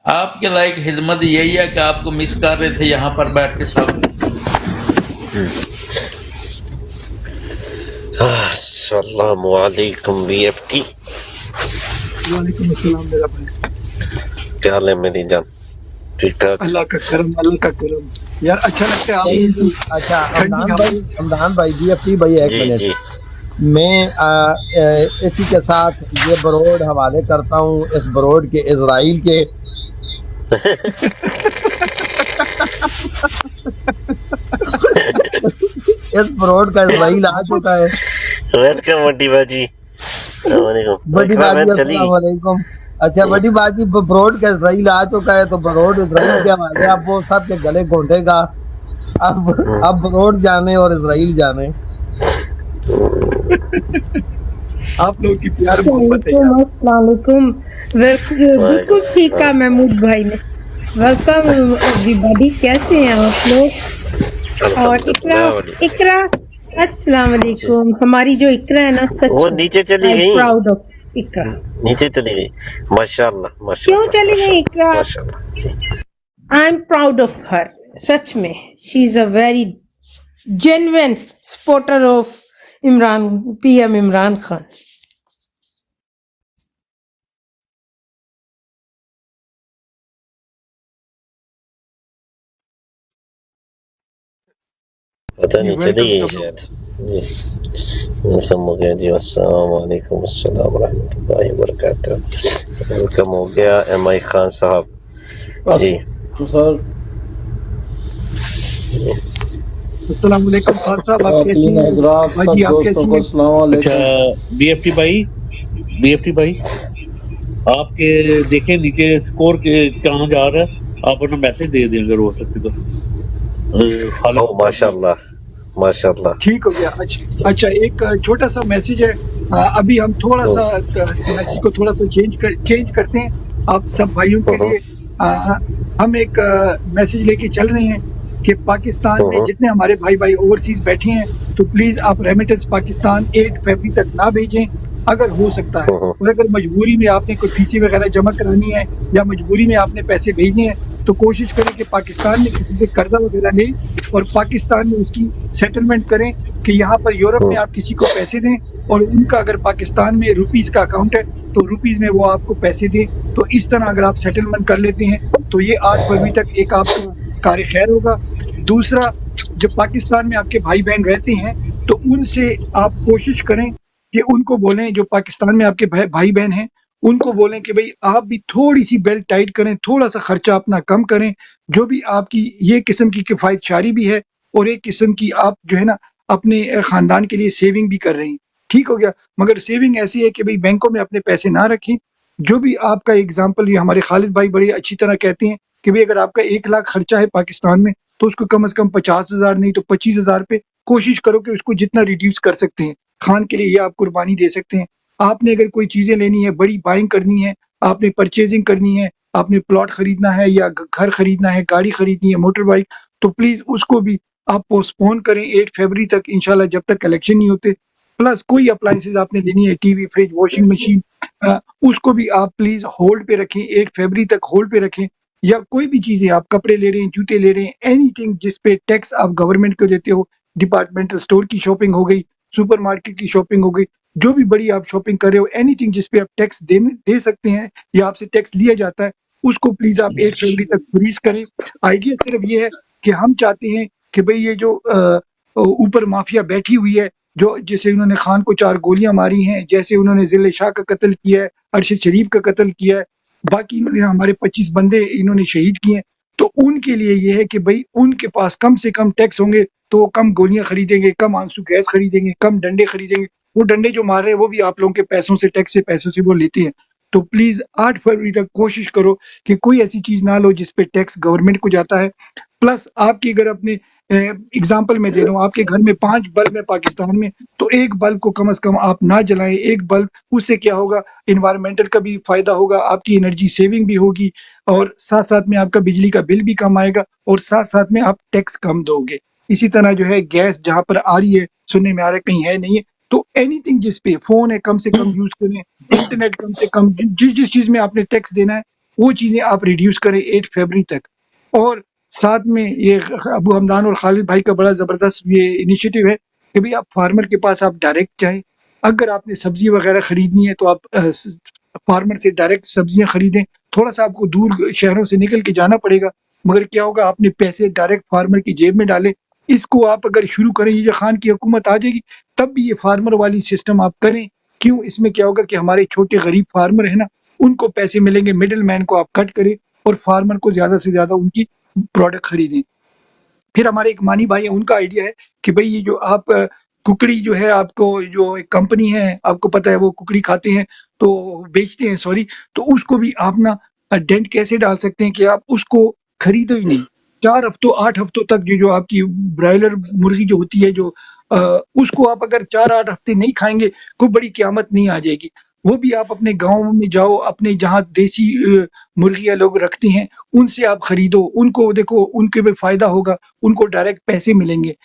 आपके लायक खिदमत यही है कि आपको मिस कर रहे थे यहाँ पर बैठ के सब। अस्सलामु अलैकुम बीएफटी। वालेकुम अस्सलाम मेरा भाई। क्या हाल है मेरी जान? ठीक ठाक? अल्लाह का करम, अल्लाह का करम। यार अच्छा लगता है जी आप। अच्छा हमदान भाई बीएफटी भाई एक जी मिनट, जी मैं इसी के साथ ये बरोड हवाले करता हूँ, इस बरोड के इजराइल के इस बरोड का इजराइल आ चुका है। वेलकम बड़ी बाजी। बड़ी बाजी अस्सलाम वालेकुम। अच्छा बड़ी बाजी, बरोड का इजराइल आ चुका है, तो बरोड इजराइल के हवाले अब वो सब के गले घोंटेगा। अब बरोड जाने और इजराइल जाने। आप लोग की प्यार मोहब्बत है यार। अस्सलाम वालेकुम। बिल्कुल ठीक कहा महमूद भाई ने। वेलकम एवरीबॉडी, कैसे हैं आप लोग? और इकरा अस्सलाम वालेकुम। हमारी जो इकरा है ना, सच वो नीचे चली गई, प्राउड ऑफ इकरा। नीचे चली गई। माशाल्लाह क्यों माशाल्लाह चली गई इकरा? माशाल्लाह जी। I am proud of her, सच में। She is a very genuine supporter of Imran, PM Imran Khan. पता नहीं चली गई शायद जी। वेलकम हो गया जी। अस्सलाम वालेकुम, अस्सलाम रहमतुल्लाहि व बरकातहू। वेलकम हो गया एमआई खान साहब जी। सर अस्सलाम वालेकुम खान साहब, आप कैसे हैं? भाई आप कैसे हैं? अच्छा बीएफटी भाई आपके देखें नीचे स्कोर के कहाँ जा रहा है, आप अपना मैसेज दे दें अगर हो सके तो। माशाल्लाह माशाल्लाह ठीक हो गया। अच्छा एक छोटा सा मैसेज है, अभी हम थोड़ा सा मैसेज को थोड़ा सा चेंज करते हैं आप सब भाइयों के लिए। हम एक मैसेज लेके चल रहे हैं कि पाकिस्तान में जितने हमारे भाई ओवरसीज बैठे हैं, तो प्लीज आप रेमिटेंस पाकिस्तान 8 फरवरी तक ना भेजें अगर हो सकता है। और अगर मजबूरी में आपने कोई फीसी वगैरह जमा करानी है या मजबूरी में आपने पैसे भेजने हैं, तो कोशिश करें कि पाकिस्तान में किसी से कर्जा वगैरह लें और पाकिस्तान में उसकी सेटलमेंट करें कि यहाँ पर यूरोप में आप किसी को पैसे दें और उनका अगर पाकिस्तान में रुपीस का अकाउंट है तो रुपीस में वो आपको पैसे दें। तो इस तरह अगर आप सेटलमेंट कर लेते हैं तो ये 8 फरवरी तक एक आपको कार्य खैर होगा। दूसरा, जब पाकिस्तान में आपके भाई बहन रहते हैं तो उनसे आप कोशिश करें कि उनको बोलें, जो पाकिस्तान में आपके भाई बहन हैं उनको बोलें कि भाई आप भी थोड़ी सी बेल्ट टाइट करें, थोड़ा सा खर्चा अपना कम करें। जो भी आपकी ये किस्म की किफ़ायत शारी भी है और एक किस्म की आप जो है ना अपने खानदान के लिए सेविंग भी कर रहे हैं। ठीक हो गया, मगर सेविंग ऐसी है कि भाई बैंकों में अपने पैसे ना रखें। जो भी आपका एग्जाम्पल, ये हमारे खालिद भाई बड़े अच्छी तरह कहते हैं कि भाई अगर आपका 1 लाख खर्चा है पाकिस्तान में तो उसको कम से कम 50,000 नहीं तो 25,000 पे कोशिश करो कि उसको जितना रिड्यूस कर सकते हैं। खान के लिए ये आप कुर्बानी दे सकते हैं। आपने अगर कोई चीजें लेनी है, बड़ी बाइंग करनी है, आपने परचेजिंग करनी है, आपने प्लॉट खरीदना है या घर खरीदना है, गाड़ी खरीदनी है, मोटर बाइक, तो प्लीज उसको भी आप पोस्टपोन करें 8 फरवरी तक इंशाल्लाह, जब तक इलेक्शन नहीं होते। प्लस कोई अप्लायंसेज आपने लेनी है, टीवी, फ्रिज, वॉशिंग मशीन, उसको भी आप प्लीज होल्ड पे रखें, 8 फरवरी तक होल्ड पे रखें। या कोई भी चीजें, आप कपड़े ले रहे हैं, जूते ले रहे हैं, एनीथिंग जिस पे टैक्स आप गवर्नमेंट को देते हो, डिपार्टमेंटल स्टोर की शॉपिंग हो गई, सुपरमार्केट की शॉपिंग हो गई, जो भी बड़ी आप शॉपिंग कर रहे हो, एनीथिंग जिस पे आप टैक्स दे सकते हैं या आपसे टैक्स लिया जाता है, उसको प्लीज आप 8 फरवरी तक फ्रीज करें। आइडिया सिर्फ ये है कि हम चाहते हैं कि भाई ये जो ऊपर माफिया बैठी हुई है, जो जैसे उन्होंने खान को 4 गोलियां मारी हैं, जैसे उन्होंने जिले शाह का कत्ल किया है, अरशद शरीफ का कत्ल किया है, बाकी इन्होंने हमारे 25 बंदे इन्होंने शहीद किए हैं, तो उनके लिए ये है कि भाई उनके पास कम से कम टैक्स होंगे तो वो कम गोलियां खरीदेंगे, कम आंसू गैस खरीदेंगे, कम डंडे खरीदेंगे। वो डंडे जो मार रहे हैं वो भी आप लोगों के पैसों से, टैक्स से, पैसों से वो लेते हैं। तो प्लीज 8 फरवरी तक कोशिश करो कि कोई ऐसी चीज ना लो जिस पे टैक्स गवर्नमेंट को जाता है। प्लस आपकी अगर अपने एग्जाम्पल मैं दे रहा हूँ, आपके घर में 5 बल्ब है पाकिस्तान में, तो एक बल्ब को कम से कम आप ना जलाएं, एक बल्ब, उससे क्या होगा, इन्वायरमेंटल का भी फायदा होगा, आपकी एनर्जी सेविंग भी होगी, और साथ साथ में आपका बिजली का बिल भी कम आएगा, और साथ साथ में आप टैक्स कम दोगे। इसी तरह जो है गैस जहाँ पर आ रही है, सुनने में आ रहा है कहीं है नहीं है, तो एनीथिंग जिस पे फोन है कम से कम यूज करें, इंटरनेट कम से कम, जिस जिस चीज में आपने टैक्स देना है वो चीजें आप रिड्यूस करें 8 फरवरी तक। और साथ में ये अबू हमदान और खालिद भाई का बड़ा जबरदस्त ये इनिशिएटिव है कि भाई आप फार्मर के पास आप डायरेक्ट जाएं, अगर आपने सब्जी वगैरह खरीदनी है तो आप फार्मर से डायरेक्ट सब्जियां खरीदें। थोड़ा सा आपको दूर शहरों से निकल के जाना पड़ेगा, मगर क्या होगा, आपने पैसे डायरेक्ट फार्मर की जेब में डाले। इसको आप अगर शुरू करें, ये खान की हुकूमत आ जाएगी तब भी ये फार्मर वाली सिस्टम आप करें। क्यों? इसमें क्या होगा कि हमारे छोटे गरीब फार्मर है ना, उनको पैसे मिलेंगे, मिडिल मैन को आप कट करें और फार्मर को ज्यादा से ज्यादा उनकी प्रोडक्ट खरीदें। फिर हमारे एक मानी भाई है, उनका आइडिया है कि भाई ये जो आप कुकड़ी जो है, आपको जो एक कंपनी है, आपको पता है वो कुकड़ी खाते हैं तो बेचते हैं, सॉरी, तो उसको भी आप ना डेंट कैसे डाल सकते हैं कि आप उसको खरीदो ही नहीं। 4 हफ्तों 8 हफ्तों तक जो आपकी ब्रायलर मुर्गी जो होती है, जो उसको आप अगर 4-8 हफ्ते नहीं खाएंगे, कोई बड़ी क़यामत नहीं आ जाएगी। वो भी आप अपने गांव में जाओ, अपने जहाँ देसी मुर्गियाँ लोग रखते हैं उनसे आप खरीदो, उनको देखो, उनके भी फायदा होगा, उनको डायरेक्ट पैसे मिलेंगे।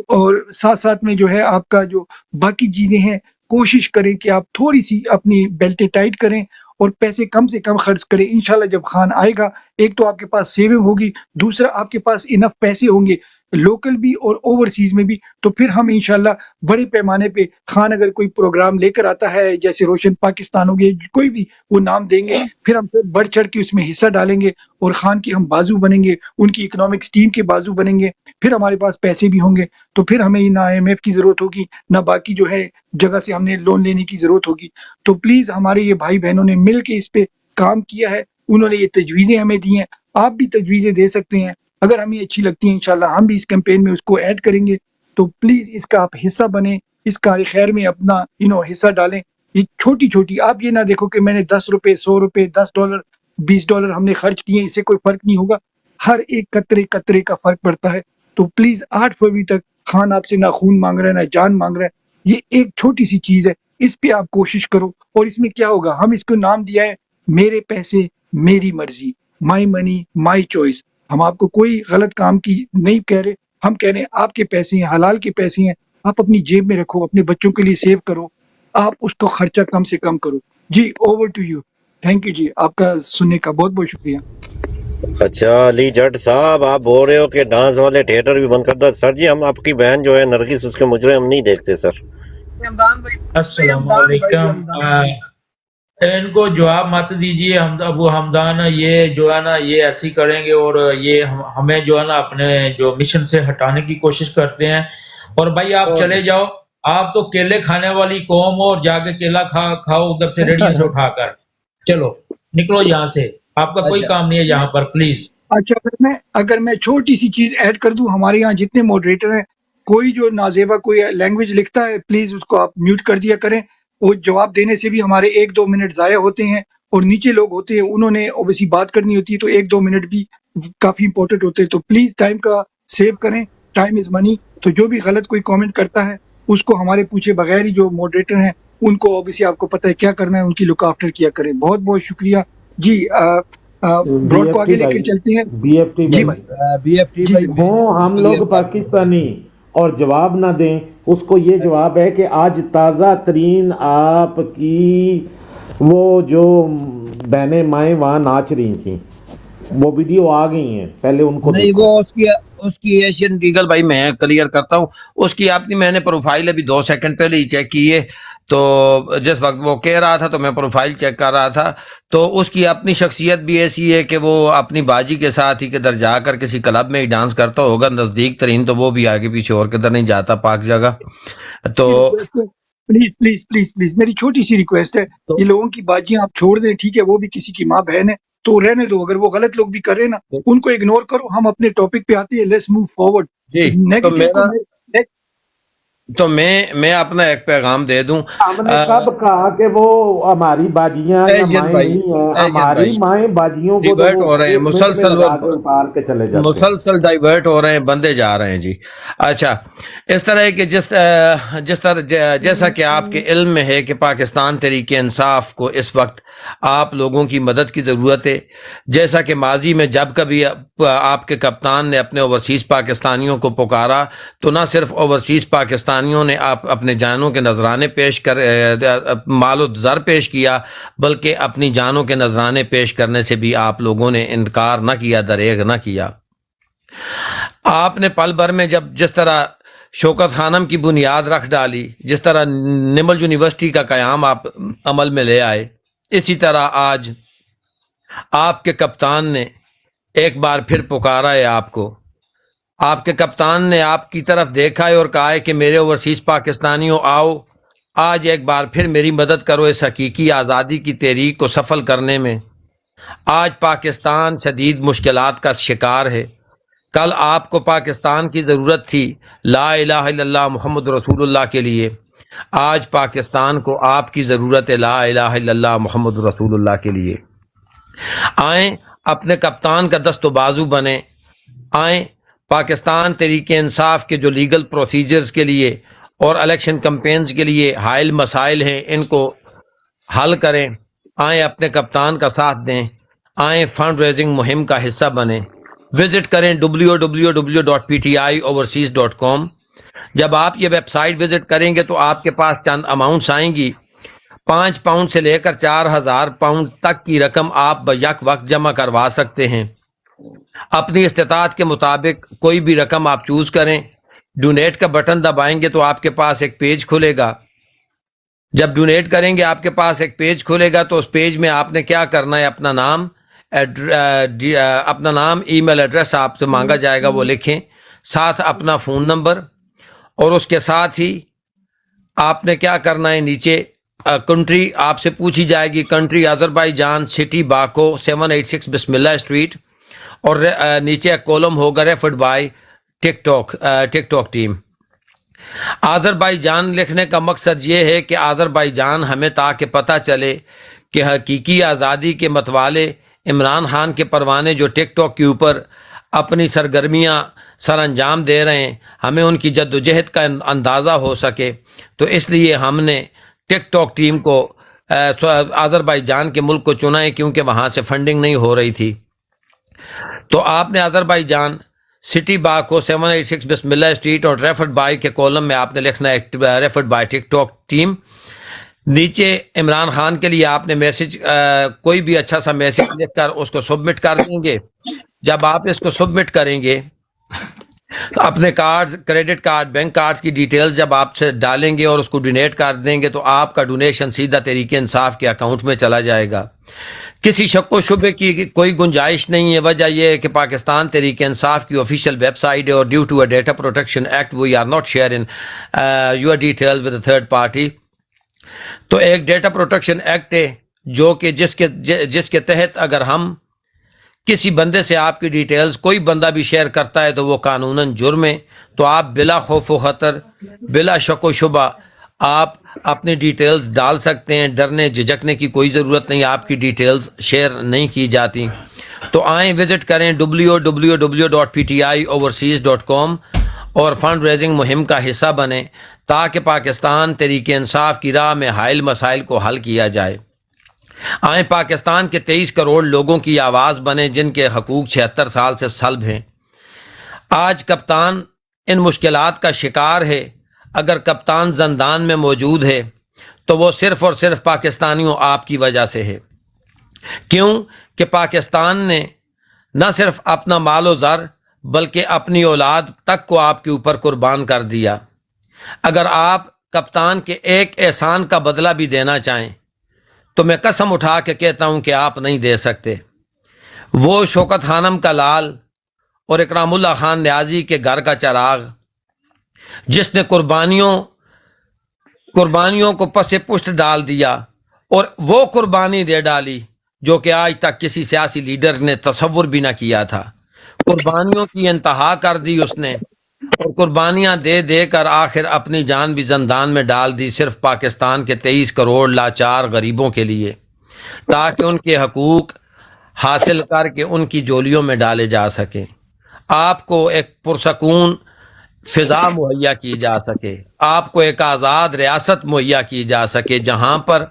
और साथ साथ में जो है आपका जो बाकी चीजें हैं, कोशिश करें कि आप थोड़ी सी अपनी बेल्टें टाइट करें और पैसे कम से कम खर्च करें। इंशाल्लाह जब खान आएगा, एक तो आपके पास सेविंग होगी, दूसरा आपके पास इनफ पैसे होंगे लोकल भी और ओवरसीज में भी, तो फिर हम इंशाल्लाह बड़े पैमाने पे खान अगर कोई प्रोग्राम लेकर आता है, जैसे रोशन पाकिस्तान हो गया, कोई भी वो नाम देंगे, फिर हम फिर बढ़ चढ़ के उसमें हिस्सा डालेंगे और खान की हम बाजू बनेंगे, उनकी इकोनॉमिक्स टीम के बाजू बनेंगे। फिर हमारे पास पैसे भी होंगे, तो फिर हमें ना IMF की जरूरत होगी, ना बाकी जो है जगह से हमने लोन लेने की जरूरत होगी। तो प्लीज हमारे ये भाई बहनों ने मिल के इस पे काम किया है, उन्होंने ये तजवीजें हमें दी हैं, आप भी तजवीजें दे सकते हैं, अगर हमें अच्छी लगती है इंशाल्लाह हम भी इस कैंपेन में उसको ऐड करेंगे। तो प्लीज इसका आप हिस्सा बने, इस कार खैर में अपना हिस्सा डालें। ये छोटी छोटी, आप ये ना देखो कि मैंने 10 रुपए, 100 रुपए, $10, $20 हमने खर्च किए, इससे कोई फर्क नहीं होगा, हर एक कतरे कतरे का फर्क पड़ता है। तो प्लीज 8 फरवरी तक खान आपसे ना खून मांग रहा है, ना जान मांग रहा है, ये एक छोटी सी चीज है, इस पे आप कोशिश करो। और इसमें क्या होगा, हम इसको नाम दिया है मेरे पैसे मेरी मर्जी, माई मनी माई चॉइस। हम आपको कोई गलत काम की नहीं कह रहे, हम कह रहे हैं आपके पैसे हैं, हलाल के पैसे हैं, आप अपनी जेब में रखो, अपने बच्चों के लिए सेव करो, आप उसको खर्चा कम से कम करो। जी over to you, thank you जी, आपका सुनने का बहुत बहुत शुक्रिया। अच्छा अली जट साहब, आप बोल रहे हो कि डांस वाले थिएटर भी बंद कर दो। सर जी, हम आपकी बहन जो है नरगिस, उसके मुजरे हम नहीं देखते सर। अस्सलाम वालेकुम। इनको जवाब मत दीजिए, हम अबू हमदान ये जो है ना ये ऐसी करेंगे और ये हमें जो है ना अपने जो मिशन से हटाने की कोशिश करते हैं। और भाई आप चले जाओ, आप तो केले खाने वाली कौम हो, और जाके केला खाओ उधर से रेडियो से उठाकर, चलो निकलो यहाँ से, आपका कोई काम नहीं है यहाँ पर, प्लीज। अच्छा, अगर मैं छोटी सी चीज ऐड कर दूं, हमारे यहाँ जितने मॉडरेटर हैं, कोई जो नाजेबा कोई लैंग्वेज लिखता है प्लीज उसको आप म्यूट कर दिया करें। वो जवाब देने से भी हमारे 1-2 मिनट जाया होते हैं, और नीचे लोग होते हैं उन्होंने ओबियसली बात करनी होती है, तो 1-2 मिनट भी काफी इंपॉर्टेंट होते हैं। तो प्लीज टाइम का सेव करें, टाइम इज मनी। तो जो भी गलत कोई कमेंट करता है उसको हमारे पूछे बगैर ही जो मॉडरेटर हैं उनको ओबियसली आपको पता है क्या करना है, उनकी लुक आफ्टर किया करें। बहुत बहुत शुक्रिया जी। ब्रॉड को आगे लेकर चलते हैं। BFT जी भाई, BFT भाई हों हम लोग पाकिस्तानी और जवाब ना दें, उसको ये जवाब है कि आज ताज़ा तरीन आपकी वो जो बहनें माएँ वहाँ नाच रही थी, वो वीडियो आ गई हैं, पहले उनको नहीं, वो उसकी एशियन रीगल भाई मैं क्लियर करता हूँ, उसकी अपनी मैंने प्रोफाइल अभी 2 सेकंड पहले ही चेक की है, तो जिस वक्त वो कह रहा था तो मैं प्रोफाइल चेक कर रहा था, तो उसकी अपनी शख्सियत भी ऐसी है कि वो अपनी बाजी के साथ ही किधर जाकर किसी क्लब में ही डांस करता होगा नजदीक तरीन, तो वो भी आगे पीछे और किधर नहीं जाता पाक जगह। तो प्लीज प्लीज प्लीज प्लीज मेरी छोटी सी रिक्वेस्ट है, ये लोगों की बाजियां आप छोड़ दें, ठीक है, वो भी किसी की माँ बहन है तो रहने दो, अगर वो गलत लोग भी कर रहे हैं ना उनको इग्नोर करो, हम अपने टॉपिक पे आते हैं, लेट्स मूव फॉरवर्ड। नेगेटिव تو میں اپنا ایک پیغام دے دوں. हमने कब कहा कि वो हमारी बाजियां या एजेंट माएँ भाई, नहीं हैं? एजेंट हमारी भाई, माएँ बाजियों को तो डिवर्ट वो हो रहे हैं 1 मिनट में मुसलसल, लगा के उतार के चले जाते हैं. मुसलसल डाइवर्ट हो रहे हैं, बंदे जा रहे हैं जी. अच्छा, इस तरह के जैसा कि आपके इल्म में है कि पाकिस्तान तहरीक इंसाफ को इस वक्त आप लोगों की मदद की ज़रूरत है. जैसा कि माजी में जब कभी आपके कप्तान ने अपने ओवरसीज़ पाकिस्तानियों को पुकारा तो ना सिर्फ ओवरसीज़ पाकिस्तानियों ने आप अपने जानों के नजराने पेश कर मालो ज़र पेश किया, बल्कि अपनी जानों के नजराने पेश करने से भी आप लोगों ने इनकार न किया, दरेग न किया. आपने पल भर में जब जिस तरह शौकत खानम की बुनियाद रख डाली, जिस तरह निमल यूनिवर्सिटी का क़याम आप अमल में ले आए, इसी तरह आज आपके कप्तान ने एक बार फिर पुकारा है आपको. आपके कप्तान ने आपकी तरफ देखा है और कहा है कि मेरे ओवरसीज़ पाकिस्तानियों आओ, आज एक बार फिर मेरी मदद करो इस हकीकी आज़ादी की तहरीक को सफल करने में. आज पाकिस्तान शदीद मुश्किलात का शिकार है. कल आपको पाकिस्तान की ज़रूरत थी ला इलाहा इल्लल्लाह मुहम्मद रसूलुल्लाह के लिए, आज पाकिस्तान को आपकी ज़रूरत है ला इलाहा इल्लल्लाह मुहम्मद रसूलुल्लाह के लिए. आएँ अपने कप्तान का दस्तो बाजू बने, आएँ पाकिस्तान तहरीक इंसाफ के जो लीगल प्रोसीजर्स के लिए और इलेक्शन कैंपेन्स के लिए हाइल मसाइल हैं इनको हल करें. आएँ अपने कप्तान का साथ दें, आएँ फंड रेजिंग मुहिम का हिस्सा बने. विज़िट करें www.ptioverseas.com. जब आप ये वेबसाइट विज़िट करेंगे तो आपके पास चंद अमाउंट्स आएंगी. 5 पाउंड से लेकर 4,000 पाउंड तक की रकम आप बयक वक्त जमा करवा सकते हैं. अपनी इस्तिताअत के मुताबिक कोई भी रकम आप चूज़ करें. डोनेट का बटन दबाएंगे तो आपके पास एक पेज खुलेगा. जब डोनेट करेंगे आपके पास एक पेज खुलेगा तो उस पेज में आपने क्या करना है, अपना नाम ईमेल एड्रेस आपसे मांगा जाएगा, वो लिखें, साथ अपना फ़ोन नंबर, और उसके साथ ही आपने क्या करना है, नीचे कंट्री आपसे पूछी जाएगी, कंट्री अज़रबैजान, सिटी बाको 786 बिस्मिल्लाह स्ट्रीट, और नीचे एक कॉलम होगा referred by TikTok team. Azerbaijan लिखने का मकसद ये है कि आज़रबाईजान हमें ताकि पता चले कि हकीकी आज़ादी के मतवाले इमरान खान के परवाने जो टिकटॉक के ऊपर अपनी सरगर्मियाँ सर अंजाम दे रहे हैं, हमें उनकी जद्दोजहद का अंदाज़ा हो सके. तो इसलिए हमने टिकटॉक टीम को आज़रबाईजान के मुल्क को चुना है, क्योंकि वहाँ से फंडिंग नहीं हो रही थी. तो आपने आज़रबाईजान, सिटी बाको 786 बिस्मिल्लाह स्ट्रीट और रेफर्ड बाय के कॉलम में आपने लिखना है रेफर्ड बाय टिकटॉक टीम. नीचे इमरान खान के लिए आपने मैसेज कोई भी अच्छा सा मैसेज लिखकर उसको सबमिट कर देंगे. जब आप इसको सबमिट करेंगे तो अपने cards, credit card, bank cards की डिटेल्स जब आपसे डालेंगे और उसको डोनेट कर देंगे तो आपका डोनेशन सीधा तहरीक इंसाफ के अकाउंट में चला जाएगा. किसी शक व शुबे की कोई गुंजाइश नहीं है. वजह यह है कि पाकिस्तान तहरीक इंसाफ की ऑफिशियल वेबसाइट है और due to a data protection act we are not sharing your details with a third party. तो एक डेटा प्रोटेक्शन एक्ट है जो कि जिसके तहत अगर हम किसी बंदे से आपकी डिटेल्स, कोई बंदा भी शेयर करता है तो वो कानूनन जुर्म है. तो आप बिला खौफ व ख़तर, बिला शक व शुबा आप अपनी डिटेल्स डाल सकते हैं. डरने झिझकने की कोई ज़रूरत नहीं, आपकी डिटेल्स शेयर नहीं की जाती. तो आएँ विज़िट करें www.ptioverseas.com और फंड रेजिंग मुहिम का हिस्सा बने ताकि पाकिस्तान तहरीक इंसाफ की राह में हाइल मसाइल को हल किया जाए. आए पाकिस्तान के 23 करोड़ लोगों की आवाज़ बने जिनके हकूक़ 76 साल से सल्ब हैं. आज कप्तान इन मुश्किलात का शिकार है. अगर कप्तान जंदान में मौजूद है तो वो सिर्फ़ और सिर्फ पाकिस्तानियों आपकी वजह से है. क्यों कि पाकिस्तान ने न सिर्फ अपना मालो ज़र बल्कि अपनी औलाद तक को आपके ऊपर कुर्बान कर दिया. अगर आप कप्तान के एक एहसान का बदला भी देना चाहें तो मैं कसम उठा के कहता हूं कि आप नहीं दे सकते. वो शौकत खानम का लाल और इकरामुल्ला खान न्याजी के घर का चिराग जिसने कुर्बानियों को पसे पुष्ट डाल दिया और वो कुर्बानी दे डाली जो कि आज तक किसी सियासी लीडर ने तसव्वुर भी ना किया था. कुर्बानियों की इंतहा कर दी उसने. اور قربانیاں دे دے کر آخر اپنی جان بھی زندان میں ڈال دی، صرف پاکستان کے 23 کروڑ لاچار غریبوں کے لیے، تاکہ ان کے حقوق حاصل کر کے ان کی جولیوں میں ڈالے جا سکے، آپ کو ایک پرسکون فضا مہیا کی جا سکے، آپ کو ایک آزاد ریاست مہیا کی جا سکے جہاں پر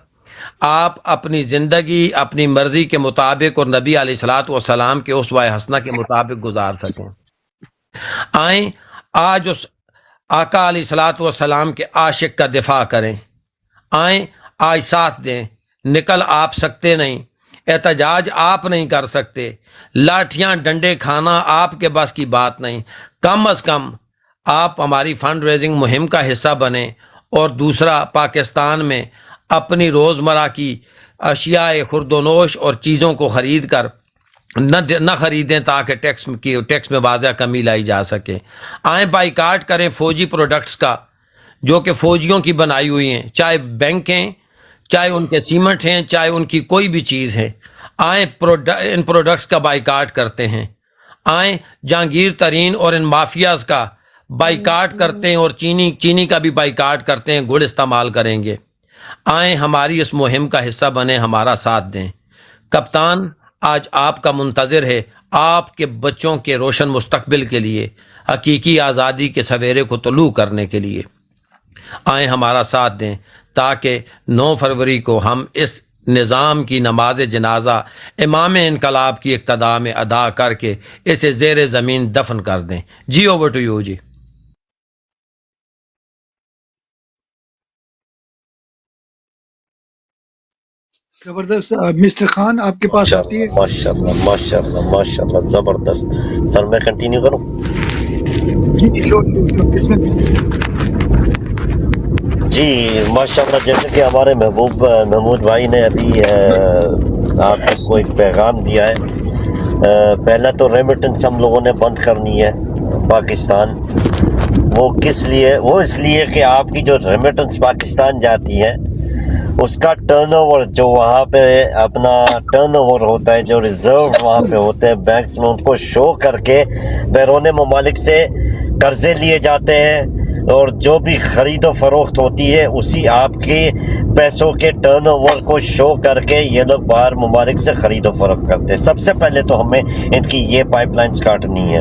آپ اپنی زندگی اپنی مرضی کے مطابق اور نبی علیہ الصلوۃ والسلام کے اسوہ حسنہ کے مطابق گزار سکیں۔ آئیں آج اس آقا علیہ الصلوۃ والسلام کے عاشق کا دفاع کریں، آئیں آج ساتھ دیں، نکل آپ سکتے نہیں، احتجاج آپ نہیں کر سکتے، لاٹھیاں ڈنڈے کھانا آپ کے بس کی بات نہیں، کم از کم آپ ہماری فنڈ ریزنگ مہم کا حصہ بنیں، اور دوسرا پاکستان میں اپنی روزمرہ کی اشیاء خورد و نوش اور چیزوں کو خرید کر نہ خریدیں تاکہ ٹیکس میں واضح کمی لائی جا سکے۔ آئیں بائیکاٹ کریں فوجی پروڈکٹس کا جو کہ فوجیوں کی بنائی ہوئی ہیں، چاہے بینک ہیں، چاہے ان کے سیمنٹ ہیں، چاہے ان کی کوئی بھی چیز ہے، آئیں ان پروڈکٹس کا بائیکاٹ کرتے ہیں، آئیں جہانگیر ترین اور ان مافیاز کا بائیکاٹ کرتے ہیں، اور چینی کا بھی بائیکاٹ کرتے ہیں، گڑ استعمال کریں گے۔ آئیں ہماری اس مہم کا حصہ بنیں، ہمارا ساتھ دیں۔ کپتان آج آپ کا منتظر ہے آپ کے بچوں کے روشن مستقبل کے لیے، حقیقی آزادی کے سویرے کو طلوع کرنے کے لیے۔ آئیں ہمارا ساتھ دیں تاکہ 9 فروری کو ہم اس نظام کی نماز جنازہ امام انقلاب کی اقتداء میں ادا کر کے اسے زیر زمین دفن کر دیں۔ جی اوور ٹو یو جی۔ زبردست مسٹر خان آپ کے پاس آتی ہے؟ ماشاءاللہ ماشاءاللہ ماشاءاللہ زبردست۔ سر میں کنٹینیو کروں؟ جی ماشاءاللہ، جیسے کہ ہمارے محمود بھائی نے ابھی آپ سب کو ایک پیغام دیا ہے، پہلا تو ریمیٹنس ہم لوگوں نے بند کرنی ہے پاکستان۔ وہ کس لیے؟ وہ اس لیے کہ آپ کی جو ریمیٹنس پاکستان جاتی ہے اس کا ٹرن اوور جو وہاں پہ اپنا ٹرن اوور ہوتا ہے، جو ریزرو وہاں پہ ہوتے ہیں بینکس میں، ان کو شو کر کے بیرون ممالک سے قرضے لیے جاتے ہیں، اور جو بھی خرید و فروخت ہوتی ہے اسی آپ کے پیسوں کے ٹرن اوور کو شو کر کے یہ لوگ باہر ممالک سے خرید و فروخت کرتے ہیں۔ سب سے پہلے تو ہمیں ان کی یہ پائپ لائنز کاٹنی ہے۔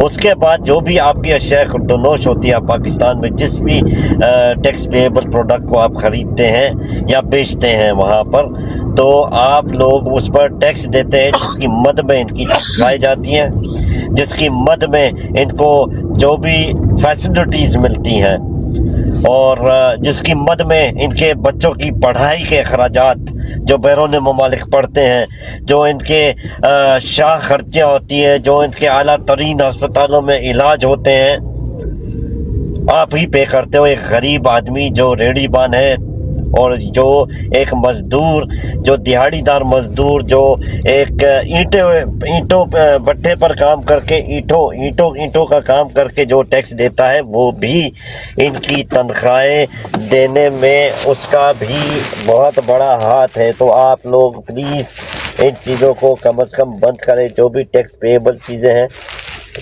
اس کے بعد جو بھی آپ کی اشیاء خردونوش ہوتی ہے پاکستان میں، جس بھی ٹیکس پیبل پروڈکٹ کو آپ خریدتے ہیں یا بیچتے ہیں وہاں پر، تو آپ لوگ اس پر ٹیکس دیتے ہیں، جس کی مد میں ان کی کھائی جاتی ہیں، جس کی مد میں ان کو جو بھی فیسلٹیز ملتی ہیں، اور جس کی مد میں ان کے بچوں کی پڑھائی کے اخراجات جو بیرون ممالک پڑھتے ہیں، جو ان کے شاہ خرچیاں ہوتی ہیں، جو ان کے اعلیٰ ترین ہسپتالوں میں علاج ہوتے ہیں، آپ ہی پے کرتے ہو۔ ایک غریب آدمی جو ریڑھی بان ہے، اور جو ایک مزدور، جو دیہاڑی دار مزدور، جو ایک اینٹوں بٹھے پر کام کر کے اینٹوں کا کام کر کے جو ٹیکس دیتا ہے، وہ بھی ان کی تنخواہیں دینے میں اس کا بھی بہت بڑا ہاتھ ہے۔ تو آپ لوگ پلیز ان چیزوں کو کم از کم بند کریں، جو بھی ٹیکس پیبل چیزیں ہیں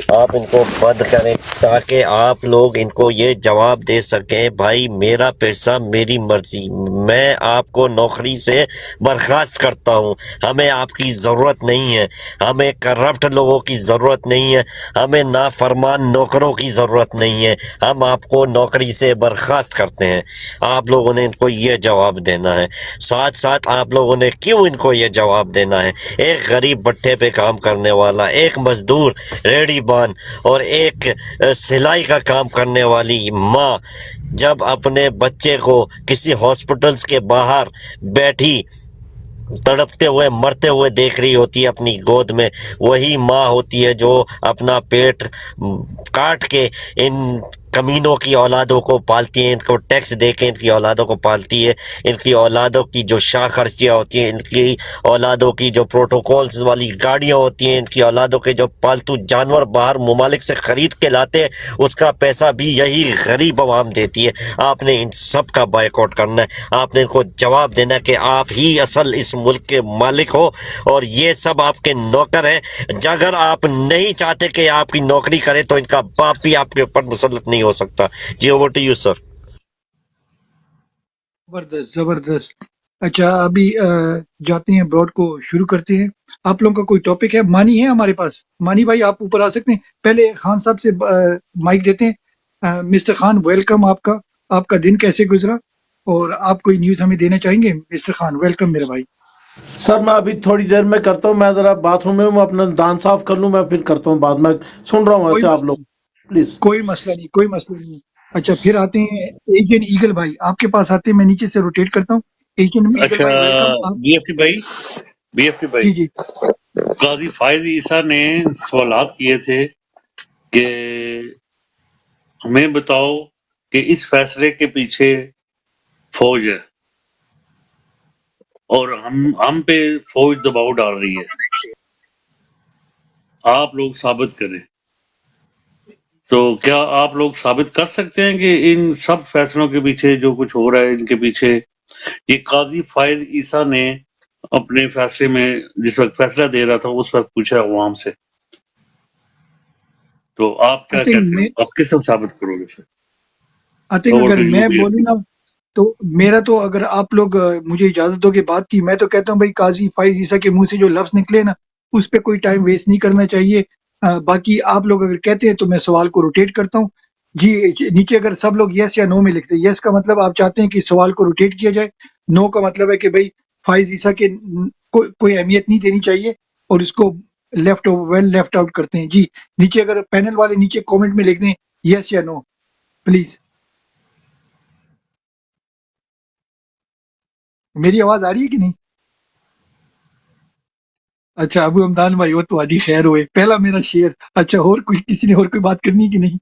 آپ ان کو بند کریں، تاکہ آپ لوگ ان کو یہ جواب دے سکیں، بھائی میرا پیسہ میری مرضی، میں آپ کو نوکری سے برخاست کرتا ہوں، ہمیں آپ کی ضرورت نہیں ہے، ہمیں کرپٹ لوگوں کی ضرورت نہیں ہے، ہمیں نافرمان نوکروں کی ضرورت نہیں ہے، ہم آپ کو نوکری سے برخاست کرتے ہیں۔ آپ لوگوں نے ان کو یہ جواب دینا ہے۔ ساتھ ساتھ آپ لوگوں نے کیوں ان کو یہ جواب دینا ہے؟ ایک غریب بٹھے پہ کام کرنے والا، ایک مزدور ریڑھی بان، اور ایک سلائی کا کام کرنے والی ماں جب اپنے بچے کو کسی ہاسپٹلز کے باہر بیٹھی تڑپتے ہوئے مرتے ہوئے دیکھ رہی ہوتی ہے اپنی گود میں، وہی ماں ہوتی ہے جو اپنا پیٹ کاٹ کے ان کمینوں کی اولادوں کو پالتی ہیں، ان کو ٹیکس دے کے ان کی اولادوں کو پالتی ہے، ان کی اولادوں کی جو شاہ خرچیاں ہوتی ہیں، ان کی اولادوں کی جو پروٹوکولز والی گاڑیاں ہوتی ہیں، ان کی اولادوں کے جو پالتو جانور باہر ممالک سے خرید کے لاتے ہیں، اس کا پیسہ بھی یہی غریب عوام دیتی ہے۔ آپ نے ان سب کا بائیک آؤٹ کرنا ہے، آپ نے ان کو جواب دینا ہے کہ آپ ہی اصل اس ملک کے مالک ہو اور یہ سب آپ کے نوکر ہیں۔ اگر آپ نہیں چاہتے کہ آپ کی نوکری کرے تو ان کا باپ بھی آپ کے اوپر مسلط نہیں ہو سکتا۔ G over to you sir. زبردست زبردست۔ اچھا ابھی جاتے ہیں براڈ کو شروع کرتے ہیں۔ آپ لوگوں کا کوئی ٹاپک ہے؟ مانی ہے ہمارے پاس؟ مانی بھائی آپ اوپر آ سکتے ہیں؟ پہلے خان صاحب سے مائک دیتے ہیں۔ مسٹر خان ویلکم، آپ کا دن کیسے گزرا اور آپ کوئی نیوز ہمیں دینا چاہیں گے؟ مسٹر خان ویلکم میرے بھائی۔ سر میں ابھی تھوڑی دیر میں کرتا ہوں، میں ذرا باتھ روم میں ہوں، میں اپنا دانت صاف کر لوں، میں پھر کرتا ہوں بعد میں سن رہا ہوں کوئی ایسے آپ مسئلہ لوگ نہیں، پلیز۔ کوئی مسئلہ نہیں، کوئی مسئلہ نہیں۔ اچھا پھر آتے ہیں ایجن ایگل بھائی، آپ کے پاس آتے ہیں، میں نیچے سے روٹیٹ کرتا ہوں۔ ایجن ایگل اچھا بھائی ویلکم آپ۔ بی ایف ٹی بھائی جی جی قاضی فائز عیسیٰ نے سوالات کیے تھے کہ ہمیں بتاؤ کہ اس فیصلے کے پیچھے فوج ہے اور ہم پہ فوج دباؤ ڈال رہی ہے، آپ لوگ ثابت کریں۔ تو کیا آپ لوگ ثابت کر سکتے ہیں کہ ان سب فیصلوں کے پیچھے جو کچھ ہو رہا ہے، ان کے پیچھے یہ قاضی فائز عیسیٰ نے اپنے فیصلے میں جس وقت فیصلہ دے رہا تھا اس وقت پوچھا عوام سے، تو آپ کیا کہتے میں ہو؟ آپ کس طرح ثابت کرو گے سر؟ اگر میں بولوں نا تو میرا تو، اگر آپ لوگ مجھے اجازت دو گے بات کی، میں تو کہتا ہوں بھائی قاضی فائز عیسیٰ کے منہ سے جو لفظ نکلے نا اس پہ کوئی ٹائم ویسٹ نہیں کرنا چاہیے۔ باقی آپ لوگ اگر کہتے ہیں تو میں سوال کو روٹیٹ کرتا ہوں۔ جی نیچے اگر سب لوگ یس یا نو میں لکھتے ہیں، یس کا مطلب آپ چاہتے ہیں کہ سوال کو روٹیٹ کیا جائے، نو کا مطلب ہے کہ بھائی فائز عیسیٰ کے کوئی اہمیت نہیں دینی چاہیے اور اس کو لیفٹ آؤٹ کرتے ہیں۔ جی نیچے اگر پینل والے نیچے کومنٹ میں لکھ دیں یس یا نو پلیز۔ میری آواز آ رہی ہے کہ نہیں؟ اچھا ابو حمدان بھائی وہ تو خیر ہوئے، پہلا میرا شیئر۔ اچھا اور کسی نے اور کوئی بات کرنی ہے کہ نہیں؟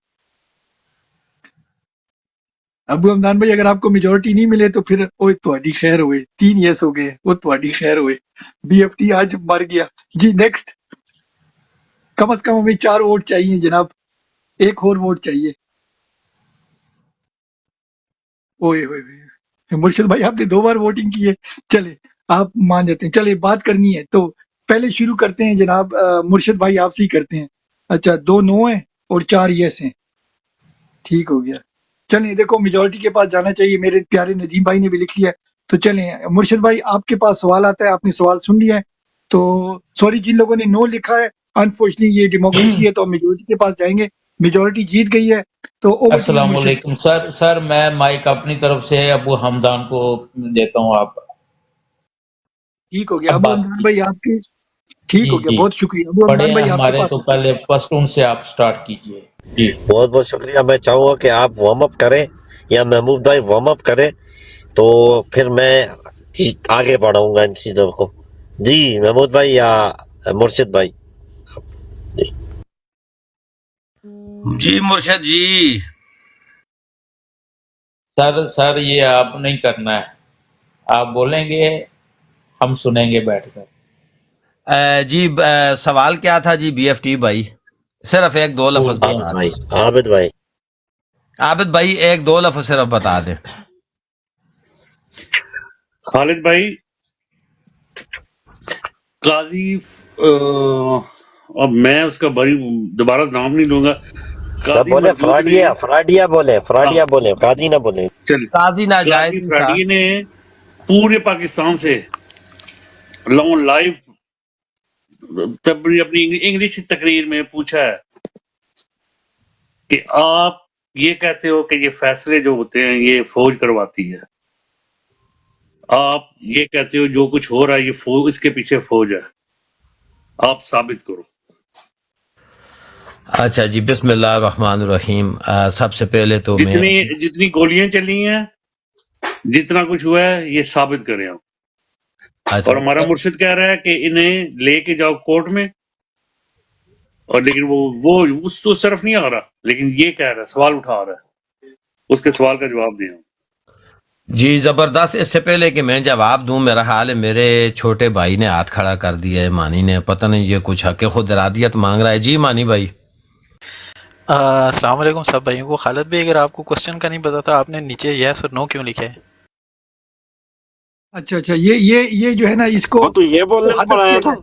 ابو حمدان بھائی اگر آپ کو میجورٹی نہیں ملے تو پھر وہ تو خیر ہوئے، 3 یس ہو گئے، وہ تو خیر ہوئے۔ بی ایف ٹی آج مر گیا۔ جی نیکسٹ، کم از کم ہمیں 4 ووٹ چاہیے جناب، ایک اور ووٹ چاہیے۔ اوئے ہوئے ہوئے، مرشد بھائی آپ نے 2 بار ووٹنگ کی ہے، چلے آپ مان جاتے ہیں۔ چلے بات کرنی ہے تو پہلے شروع کرتے ہیں جناب، مرشد بھائی آپ سے ہی کرتے ہیں۔ اچھا 2 نو ہیں اور 4 یس ہیں، ٹھیک ہو گیا۔ چلیں دیکھو میجورٹی کے پاس جانا چاہیے، میرے پیارے ندیم بھائی نے بھی لکھ لیا، تو چلیں مرشد بھائی آپ کے پاس سوال آتا ہے، آپ نے سوال سن لیا ہے تو سوری جن لوگوں نے نو لکھا ہے، انفارچونیٹلی یہ ڈیموکریسی ہے تو میجورٹی کے پاس جائیں گے، میجورٹی جیت گئی ہے تو اوور ٹو السلام مرشد۔ علیکم سر میں مائک اپنی طرف سے ابو حمدان کو دیتا ہوں، آپ ٹھیک ہو گیا اب ابو بات حمدان کی۔ بھائی آپ کے، ٹھیک جی ہو گیا، جی بہت شکریہ ابو بڑے حمدان ہیں بھائی آپ کے ہمارے پاس تو ہے۔ پہلے فرسٹ ان سے آپ سٹارٹ کیجئے۔ جی بہت بہت شکریہ۔ میں چاہوں گا کہ آپ وارم اپ کریں یا محمود بھائی وارم اپ کریں تو پھر میں آگے بڑھاؤں گا ان چیزوں کو۔ جی محمود بھائی یا مرشد بھائی؟ جی جی مرشد جی۔ سر یہ آپ نہیں کرنا ہے، آپ بولیں گے ہم سنیں گے بیٹھ کر۔ جی سوال کیا تھا جی بی ایف ٹی بھائی؟ صرف 1-2 لفظ بتا دیں۔ عابد بھائی عابد بھائی 1-2 لفظ صرف بتا دیں۔ خالد بھائی قاضی اب میں اس کا بڑی دوبارہ نام نہیں لوں گا، سب قاضی بولے مردود نے، فراڈیا بولے قاضی نہ بولے۔ چل قاضی ناجائز قاضی تھا۔ فراڈی نے پورے پاکستان سے لائیو اپنی انگلش تقریر میں پوچھا ہے کہ آپ یہ کہتے ہو کہ یہ فیصلے جو ہوتے ہیں یہ فوج کرواتی ہے، آپ یہ کہتے ہو جو کچھ ہو رہا ہے یہ فوج، اس کے پیچھے فوج ہے، آپ ثابت کرو۔ اچھا جی بسم اللہ الرحمن الرحیم۔ سب سے پہلے تو میں جتنی گولیاں چلی ہیں، جتنا کچھ ہوا ہے یہ ثابت کریں آپ۔ اچھا اور ہمارا مرشد کہہ رہا ہے کہ انہیں لے کے جاؤ کورٹ میں اور لیکن وہ اس تو صرف نہیں آ رہا، لیکن یہ کہہ رہا ہے، سوال اٹھا رہا ہے، اس کے سوال کا جواب دیں۔ جی زبردست۔ اس سے پہلے کہ میں جواب دوں، میرا حال ہے میرے چھوٹے بھائی نے ہاتھ کھڑا کر دیا ہے، مانی نے، پتہ نہیں یہ کچھ حق خود ارادیت مانگ رہا ہے۔ جی مانی بھائی۔ السلام علیکم سب بھائیوں کو۔ خالد بھائی اگر آپ کو کوسچن کا نہیں پتا تھا آپ نے نیچے یس اور نو کیوں لکھے؟ اچھا یہ جو ہے نا اس کو تو یہ بولنے پڑا ہے تھا۔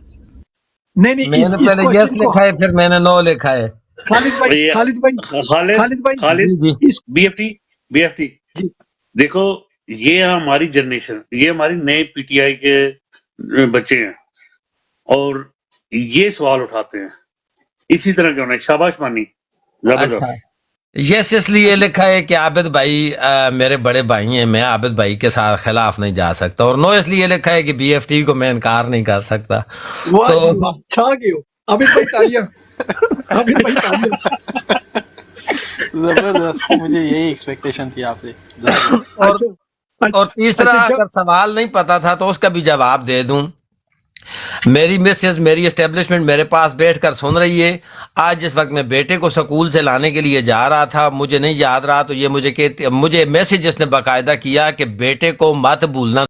نہیں میں نے پہلے یس لکھا ہے پھر میں نے نو لکھا ہے۔ خالد بھائی بی ایف ٹی دیکھو، یہ ہماری جنریشن، یہ ہماری نئے پی ٹی آئی کے بچے ہیں اور یہ سوال اٹھاتے ہیں، اسی طرح کے ہونا۔ شاباش مانی، زبردست۔ یس اس لیے لکھا ہے کہ عابد بھائی میرے بڑے بھائی ہیں، میں عابد بھائی کے ساتھ خلاف نہیں جا سکتا، اور نو اس لیے لکھا ہے کہ بی ایف ٹی کو میں انکار نہیں کر سکتا۔ تو زبردست، مجھے یہی ایکسپیکٹیشن تھی آپ سے۔ اور تیسرا اگر سوال نہیں پتا تھا تو اس کا بھی جواب دے دوں۔ میری مسز، میری اسٹیبلشمنٹ میرے پاس بیٹھ کر سن رہی ہے۔ آج جس وقت میں بیٹے کو سکول سے لانے کے لیے جا رہا تھا، مجھے نہیں یاد رہا، تو یہ مجھے میسج اس نے باقاعدہ کیا کہ بیٹے کو مت بھولنا